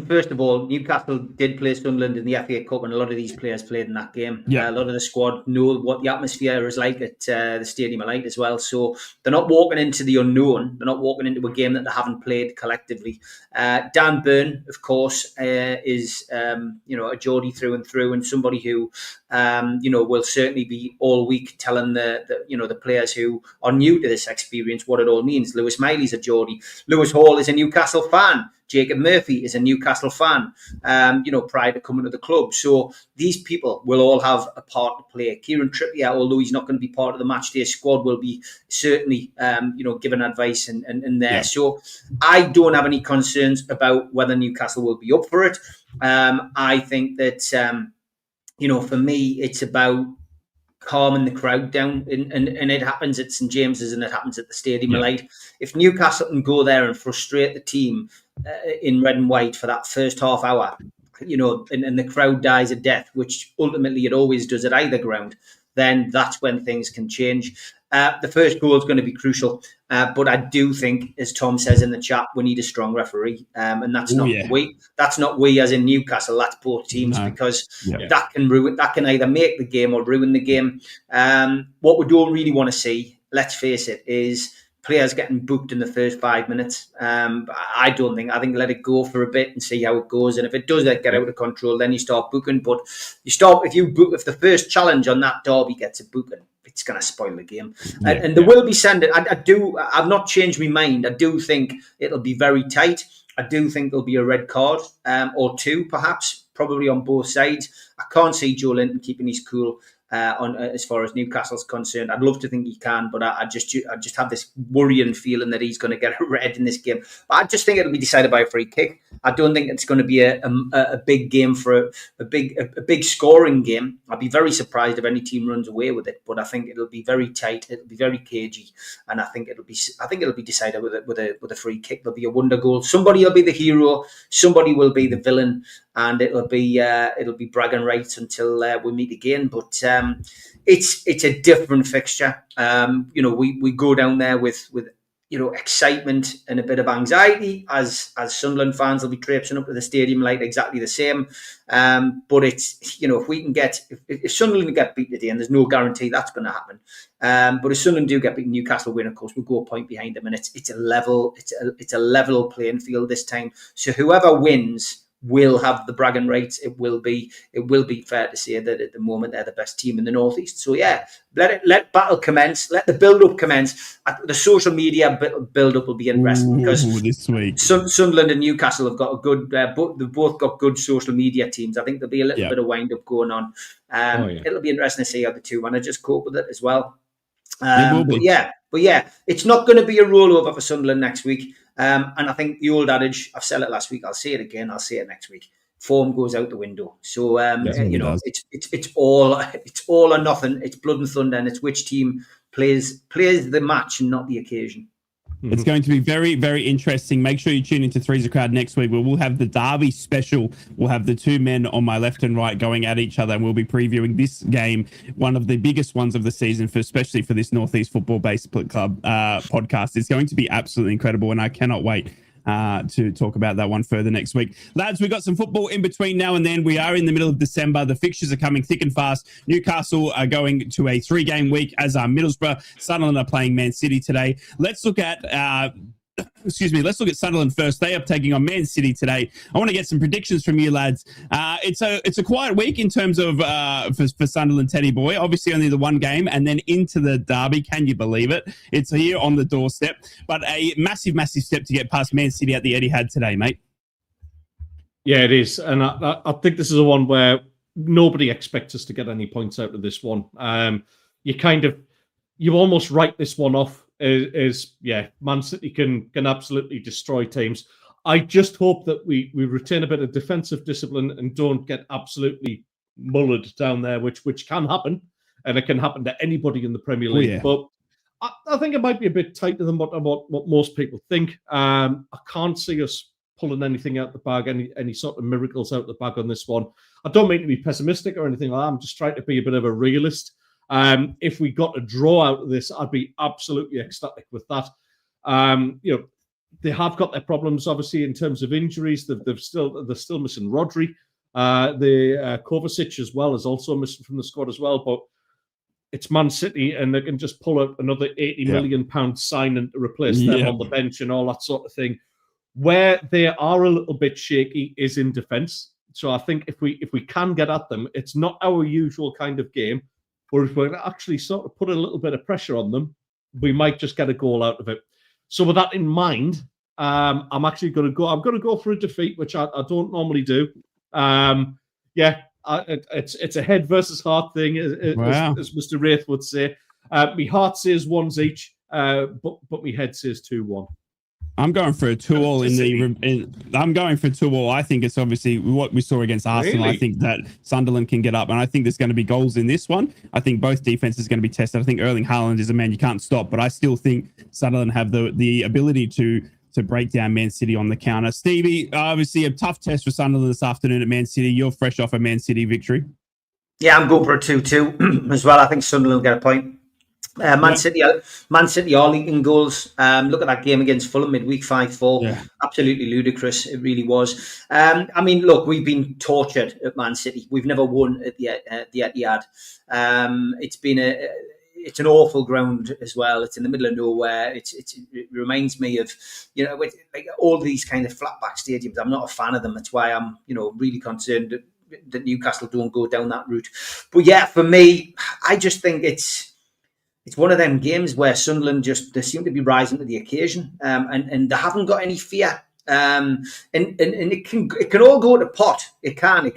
first of all, Newcastle did play Sunderland in the FA Cup, and a lot of these players played in that game. Yeah. A lot of the squad know what the atmosphere is like at the Stadium of Light as well. So they're not walking into the unknown. They're not walking into a game that they haven't played collectively. Dan Burn, of course, is a Geordie through and through, and somebody who will certainly be all week telling the players who are new to this experience what it all means. Lewis Miley's a Geordie. Lewis Hall is a Newcastle fan. Jacob Murphy is a Newcastle fan, prior to coming to the club. So these people will all have a part to play. Kieran Trippier, although he's not going to be part of the matchday squad, will be certainly, giving advice and there. Yeah. So I don't have any concerns about whether Newcastle will be up for it. I think that, for me, it's about calming the crowd down, and it happens at St James's and it happens at the Stadium of Light. If Newcastle can go there and frustrate the team in red and white for that first half hour, and the crowd dies a death, which ultimately it always does at either ground, then that's when things can change. The first goal is going to be crucial, but I do think, as Tom says in the chat, we need a strong referee, and that's we. That's not we as in Newcastle. That's both teams, because that can either make the game or ruin the game. What we don't really want to see, let's face it, is players getting booked in the first 5 minutes. I think let it go for a bit and see how it goes. And if it does get out of control, then you start booking. But if the first challenge on that derby gets a booking, it's going to spoil the game. And there will be sending. I've not changed my mind. I do think it'll be very tight. I do think there'll be a red card or two, perhaps, probably on both sides. I can't see Joe Linton keeping his cool as far as Newcastle's concerned. I'd love to think he can, but I just have this worrying feeling that he's going to get a red in this game. But I just think it'll be decided by a free kick. I don't think it's going to be a big game for a big scoring game. I'd be very surprised if any team runs away with it. But I think it'll be very tight. It'll be very cagey, and I think it'll be decided with a free kick. There'll be a wonder goal. Somebody will be the hero. Somebody will be the villain. And it'll be bragging rights until we meet again. But it's a different fixture. We go down there with excitement and a bit of anxiety as Sunderland fans will be traipsing up to the Stadium Light exactly the same. But it's if we can if Sunderland get beat today, and there's no guarantee that's going to happen. But if Sunderland do get beat, Newcastle win, of course, we'll go a point behind them, and it's a level playing field this time. So whoever wins will have the bragging rights. It will be fair to say that at the moment they're the best team in the Northeast. So let battle commence. Let the build up commence. The social media build up will be interesting because this week Sunderland and Newcastle have got a good. They've both got good social media teams. I think there'll be a little bit of wind up going on. It'll be interesting to see how the two managers cope with it as well. But it's not going to be a rollover for Sunderland next week. And I think the old adage, I've said it last week, I'll say it again, I'll say it next week. Form goes out the window. So it's all or nothing. It's blood and thunder, and it's which team plays the match and not the occasion. It's going to be very, very interesting. Make sure you tune into Three's a Crowd next week, where we'll have the Derby special. We'll have the two men on my left and right going at each other, and we'll be previewing this game, one of the biggest ones of the season, especially for this Northeast Football Based Club podcast. It's going to be absolutely incredible, and I cannot wait to talk about that one further next week. Lads, we got some football in between now and then. We are in the middle of December. The fixtures are coming thick and fast. Newcastle are going to a 3-game week, as are Middlesbrough. Sunderland are playing Man City today. Let's look at excuse me, let's look at Sunderland first. They are taking on Man City today. I want to get some predictions from you, lads. It's a quiet week in terms of for Sunderland, Teddy boy. Obviously, only the one game, and then into the derby. Can you believe it? It's here on the doorstep, but a massive, massive step to get past Man City at the Etihad today, mate. Yeah, it is, and I think this is the one where nobody expects us to get any points out of this one. You almost write this one off. Man City can absolutely destroy teams. I just hope that we retain a bit of defensive discipline and don't get absolutely mullered down there, which can happen, and it can happen to anybody in the Premier League. Yeah. But I think it might be a bit tighter than what most people think. I can't see us pulling anything out the bag, any sort of miracles out the bag on this one. I don't mean to be pessimistic or anything like that. I'm just trying to be a bit of a realist. If we got a draw out of this, I'd be absolutely ecstatic with that. They have got their problems, obviously, in terms of injuries. They're still missing Rodri. Kovacic as well is also missing from the squad as well. But it's Man City, and they can just pull out another £80 million signing to replace them on the bench and all that sort of thing. Where they are a little bit shaky is in defence. So I think if we can get at them, it's not our usual kind of game. Or if we actually sort of put a little bit of pressure on them, we might just get a goal out of it. So with that in mind, I'm actually going to go. I'm going to go for a defeat, which I don't normally do. It's a head versus heart thing, as Mr. Wraith would say. My heart says 1s each, but my head says 2-1. I'm going for a 2-2 I'm going for 2-2. I think it's obviously what we saw against Arsenal. Really? I think that Sunderland can get up, and I think there's going to be goals in this one. I think both defenses are going to be tested. I think Erling Haaland is a man you can't stop, but I still think Sunderland have the ability to break down Man City on the counter. Stevie, obviously a tough test for Sunderland this afternoon at Man City. You're fresh off a Man City victory. Yeah, I'm going for a 2-2 as well. I think Sunderland will get a point. Man City are leaking goals. Look at that game against Fulham midweek, 5-4. Yeah. Absolutely ludicrous. It really was. Look, we've been tortured at Man City. We've never won at the Etihad. It's an awful ground as well. It's in the middle of nowhere. It reminds me of, like all these kind of flatback stadiums. I'm not a fan of them. That's why I'm, really concerned that Newcastle don't go down that route. But yeah, for me, I just think it's one of them games where Sunderland they seem to be rising to the occasion, and they haven't got any fear. And it can all go to pot. It can be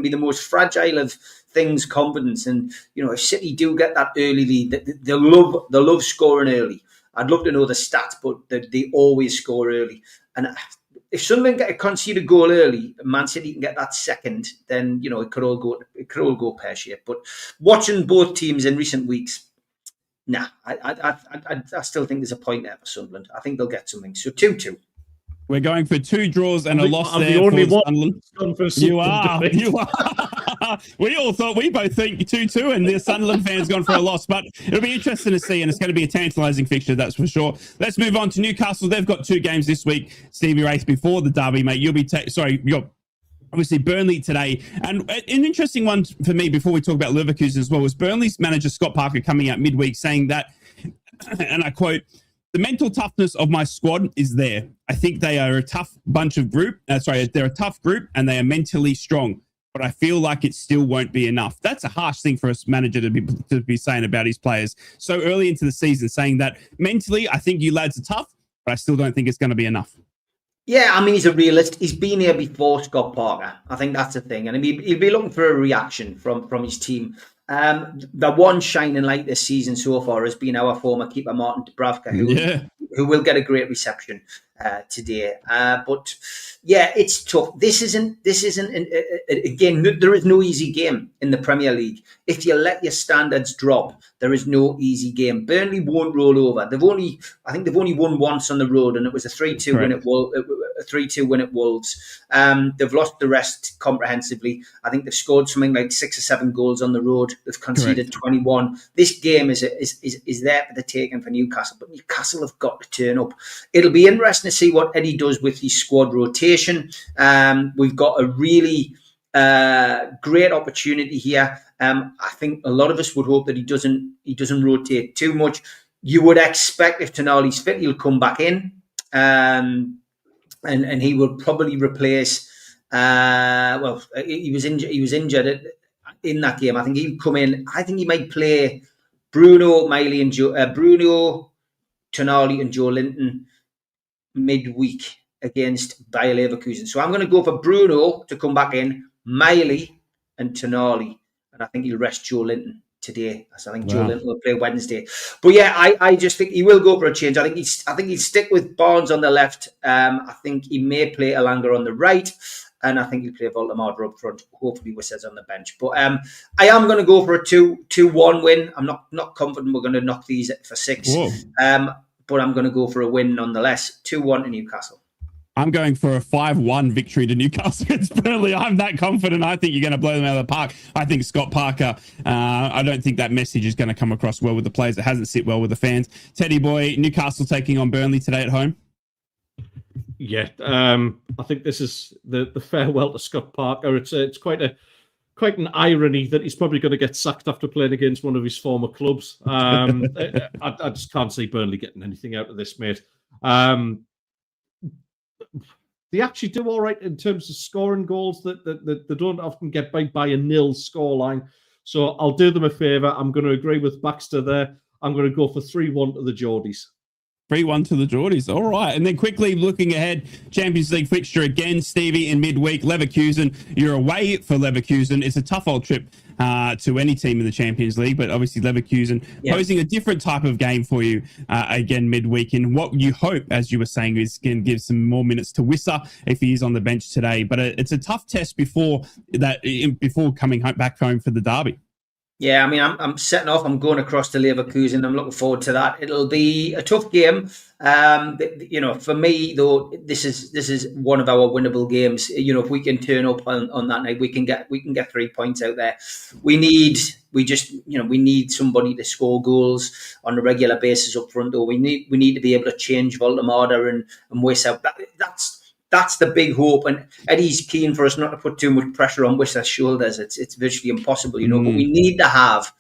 the most fragile of things, confidence. And if City do get that early lead, they love scoring early. I'd love to know the stats, but they always score early. And if Sunderland concede a goal early, Man City can get that second, then it could all go pear shaped. But watching both teams in recent weeks, I still think there's a point there for Sunderland. I think they'll get something. So 2-2. We're going for 2 draws and a loss. I'm there. The only one. You are. We both think 2-2, and the Sunderland fans gone for a loss. But it'll be interesting to see, and it's going to be a tantalising fixture, that's for sure. Let's move on to Newcastle. They've got 2 games this week. Stevie Wraith, before the derby, mate. You're obviously Burnley today. And an interesting one for me before we talk about Leverkusen as well was Burnley's manager Scott Parker coming out midweek saying that, and I quote, "The mental toughness of my squad is there. I think they are a tough bunch of group. They're a tough group and they are mentally strong. But I feel like it still won't be enough." That's a harsh thing for a manager to be saying about his players so early into the season, saying that mentally, I think you lads are tough, but I still don't think it's going to be enough. Yeah, he's a realist. He's been here before, Scott Parker. I think that's the thing. And he'll be looking for a reaction from his team. The one shining light this season so far has been our former keeper, Martin Dubravka, who will get a great reception today. But yeah, it's tough. This isn't again, there is no easy game in the Premier League. If you let your standards drop, there is no easy game. Burnley won't roll over. I think they've only won once on the road, and it was a 3-2 win at Wolves. They've lost the rest comprehensively. I think they've scored something like 6 or 7 goals on the road. They've conceded 21. This game is there for the taking for Newcastle, but Newcastle have got to turn up. It'll be interesting to see what Eddie does with his squad rotation. We've got a really great opportunity here. I think a lot of us would hope that he doesn't rotate too much. You would expect if Tonali's fit, he'll come back in, and he will probably replace. He was injured. He was injured in that game. I think he'll come in. I think he might play Bruno, Miley, and Bruno, Tonali, and Joe Linton midweek against Bayer Leverkusen. So I'm going to go for Bruno to come back in, Miley and Tonali, and I think he'll rest Joe Linton today. So I think Joe Linton will play Wednesday. But yeah, I just think he will go for a change. I think he'd stick with Barnes on the left. I think he may play Elanga on the right, and I think he'll play Voldemar up front. Hopefully, Wissa's on the bench. But I am going to go for a 2-1 win. I'm not confident we're going to knock these for 6. But I'm going to go for a win nonetheless. 2-1 to Newcastle. I'm going for a 5-1 victory to Newcastle against Burnley. I'm that confident. I think you're going to blow them out of the park. I think Scott Parker, I don't think that message is going to come across well with the players. It hasn't sit well with the fans. Teddy boy, Newcastle taking on Burnley today at home. Yeah, I think this is the farewell to Scott Parker. It's quite an irony that he's probably going to get sacked after playing against one of his former clubs. I just can't see Burnley getting anything out of this, mate. They actually do all right in terms of scoring goals. That they don't often get by a nil scoreline. So I'll do them a favour. I'm going to agree with Baxter there. I'm going to go for 3-1 to the Geordies. 3-1 to the Geordies. All right. And then quickly looking ahead, Champions League fixture again, Stevie, in midweek. Leverkusen, you're away for Leverkusen. It's a tough old trip to any team in the Champions League, but obviously Leverkusen posing a different type of game for you again midweek. And what you hope, as you were saying, is going to give some more minutes to Wissa if he is on the bench today. But it's a tough test before coming back home for the derby. Yeah, I mean, I'm setting off. I'm going across to Leverkusen. I'm looking forward to that. It'll be a tough game. For me though, this is one of our winnable games. If we can turn up on that night, we can get 3 points out there. We need somebody to score goals on a regular basis up front. Though we need to be able to change Voldemar and Wissa. That's the big hope, and Eddie's keen for us not to put too much pressure on Wissa's shoulders. It's virtually impossible, But we need to have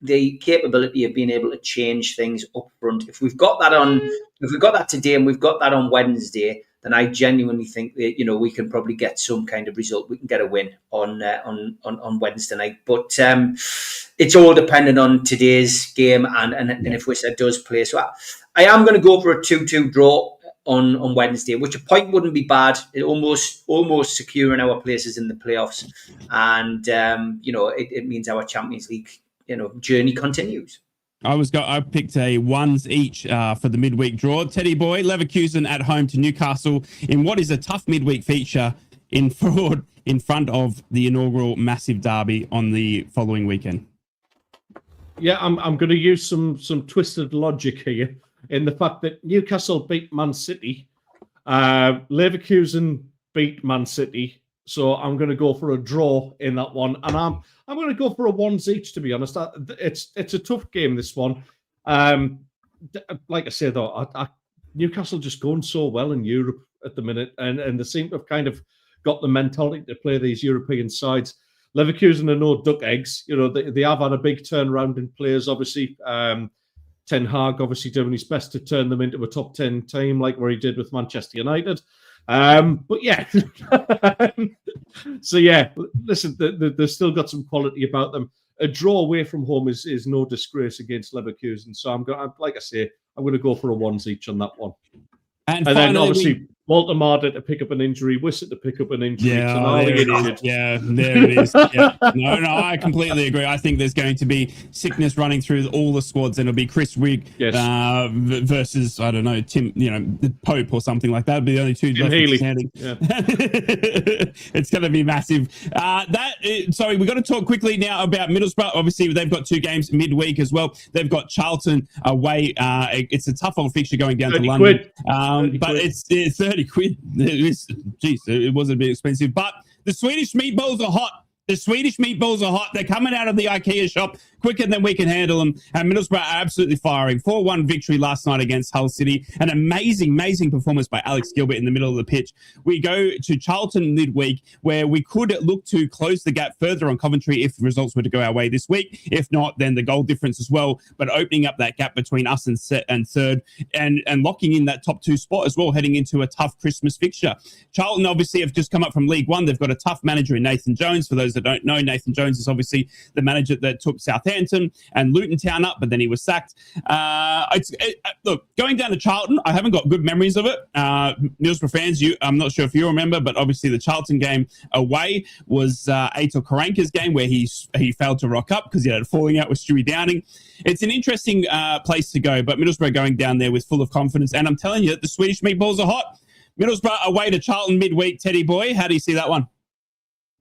the capability of being able to change things up front. If we've got that today, and we've got that on Wednesday, then I genuinely think that we can probably get some kind of result. We can get a win on Wednesday night, but it's all dependent on today's game and if Wissa does play. So I am going to go for a 2-2 draw on Wednesday, which a point wouldn't be bad. It almost securing our places in the playoffs, and it means our Champions League journey continues. I picked a ones each for the midweek draw. Teddy boy, Leverkusen at home to Newcastle in what is a tough midweek feature in front of the inaugural massive derby on the following weekend. Yeah, I'm going to use some twisted logic here, in the fact that Newcastle beat Man City, Leverkusen beat Man City, so I'm going to go for a draw in that one, and I'm going to go for a ones each. To be honest, it's a tough game, this one. Like I said though, Newcastle just going so well in Europe at the minute, and they seem to have kind of got the mentality to play these European sides. Leverkusen are no duck eggs, they have had a big turnaround in players, obviously. Ten Hag obviously doing his best to turn them into a top 10 team, like where he did with Manchester United. But yeah, so yeah, listen, they've still got some quality about them. A draw away from home is no disgrace against Leverkusen. So I'm going to go for a ones each on that one. And then obviously Voldemar to pick up an injury, Wissa to pick up an injury. Yeah, there it is. Yeah. No, I completely agree. I think there's going to be sickness running through all the squads, and it'll be Chris Wigg versus, I don't know, Tim, the Pope or something like that. It'll be the only two left standing. Yeah. It's going to be massive. Sorry, we've got to talk quickly now about Middlesbrough. Obviously, they've got 2 games midweek as well. They've got Charlton away. It's a tough old fixture going down to London. But it's 30 quid. It was a bit expensive. But the Swedish meatballs are hot. The Swedish meatballs are hot. They're coming out of the IKEA shop quicker than we can handle them. And Middlesbrough are absolutely firing. 4-1 victory last night against Hull City. An amazing performance by Alex Gilbert in the middle of the pitch. We go to Charlton midweek, where we could look to close the gap further on Coventry if results were to go our way this week. If not, then the goal difference as well. But opening up that gap between us and third, and locking in that top 2 spot as well, heading into a tough Christmas fixture. Charlton obviously have just come up from League One. They've got a tough manager in Nathan Jones. For those that don't know, Nathan Jones is obviously the manager that took Southampton and Luton Town up, but then he was sacked. Look, going down to Charlton, I haven't got good memories of it. Middlesbrough fans, I'm not sure if you remember, but obviously the Charlton game away was Aitor Karanka's game, where he failed to rock up because he had a falling out with Stewie Downing. It's an interesting place to go, but Middlesbrough going down there with full of confidence. And I'm telling you, the Swedish meatballs are hot. Middlesbrough away to Charlton midweek. Teddy boy, how do you see that one?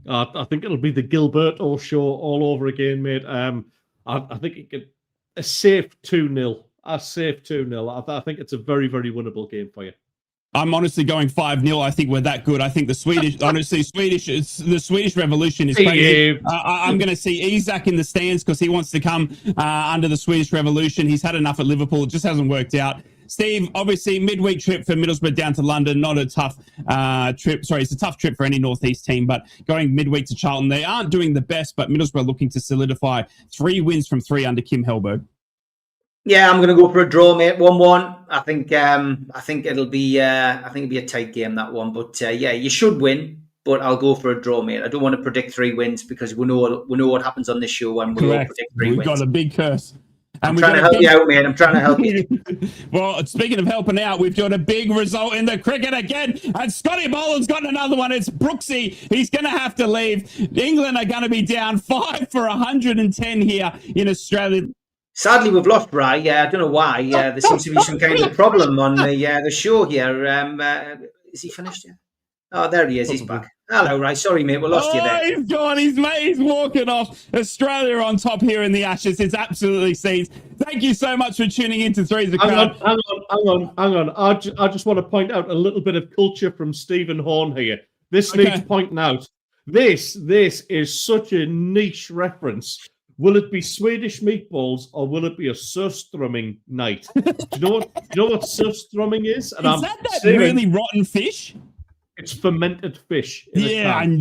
I think it'll be the Gilberto show all over again, mate. I think it could a safe 2-0. A safe 2-0. I think it's a very, very winnable game for you. I'm honestly going 5-0. I think we're that good. I think the Swedish Revolution is crazy. I'm going to see Isak in the stands because he wants to come under the Swedish Revolution. He's had enough at Liverpool. It just hasn't worked out. Steve, obviously, midweek trip for Middlesbrough down to London. Not a tough trip. Sorry, it's a tough trip for any Northeast team, but going midweek to Charlton, they aren't doing the best, but Middlesbrough looking to solidify 3 wins from 3 under Kim Hellberg. Yeah, I'm going to go for a draw, mate. 1-1. I think it'll be a tight game, that one. But yeah, you should win. But I'll go for a draw, mate. I don't want to predict 3 wins because we know what happens on this show when we all predict 3 wins. We've got a big curse. I'm trying to help you out, mate. I'm trying to help you. Well, speaking of helping out, we've got a big result in the cricket again. And Scotty Boland's got another one. It's Brooksy. He's going to have to leave. England are going to be down 5 for 110 here in Australia. Sadly, we've lost Bry. I don't know why. There seems to be some kind of problem on the show here. Is he finished yet? Oh, there he is. He's back. Hello, Ray. Sorry, mate. We lost you there. He's gone. He's walking off. Australia on top here in the Ashes. It's absolutely seized. Thank you so much for tuning in to Three's a Crowd. Hang on. I just want to point out a little bit of culture from Stephen Horn here. This needs pointing out. This is such a niche reference. Will it be Swedish meatballs or will it be a surstrumming night? Do you know what surstrumming is? And is that really rotten fish? It's fermented fish. Yeah. I'll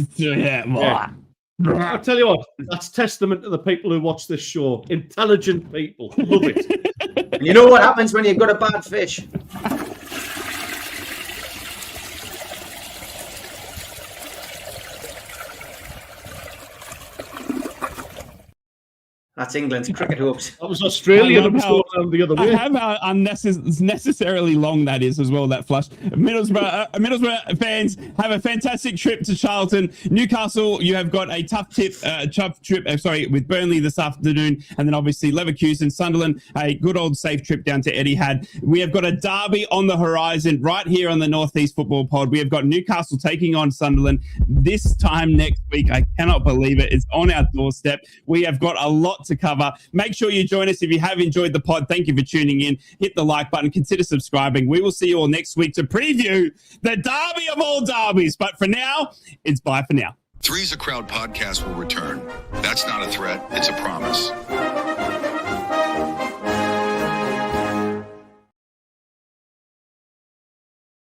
tell you what, that's testament to the people who watch this show. Intelligent people. Love it. You know what happens when you've got a bad fish? That's England's cricket hopes. That was Australia that was going down the other way. I have how unnecessarily long that is as well, that flush. Middlesbrough fans, have a fantastic trip to Charlton. Newcastle, you have got a tough trip with Burnley this afternoon. And then obviously Leverkusen, Sunderland, a good old safe trip down to Etihad. We have got a derby on the horizon right here on the Northeast Football Pod. We have got Newcastle taking on Sunderland this time next week. I cannot believe it. It's on our doorstep. We have got a lot to cover. Make sure you join us if you have enjoyed the pod. Thank you for tuning in. Hit the like button. Consider subscribing. We will see you all next week to preview the derby of all derbies. But for now, it's bye for now. Three's a Crowd podcast will return. That's not a threat. It's a promise.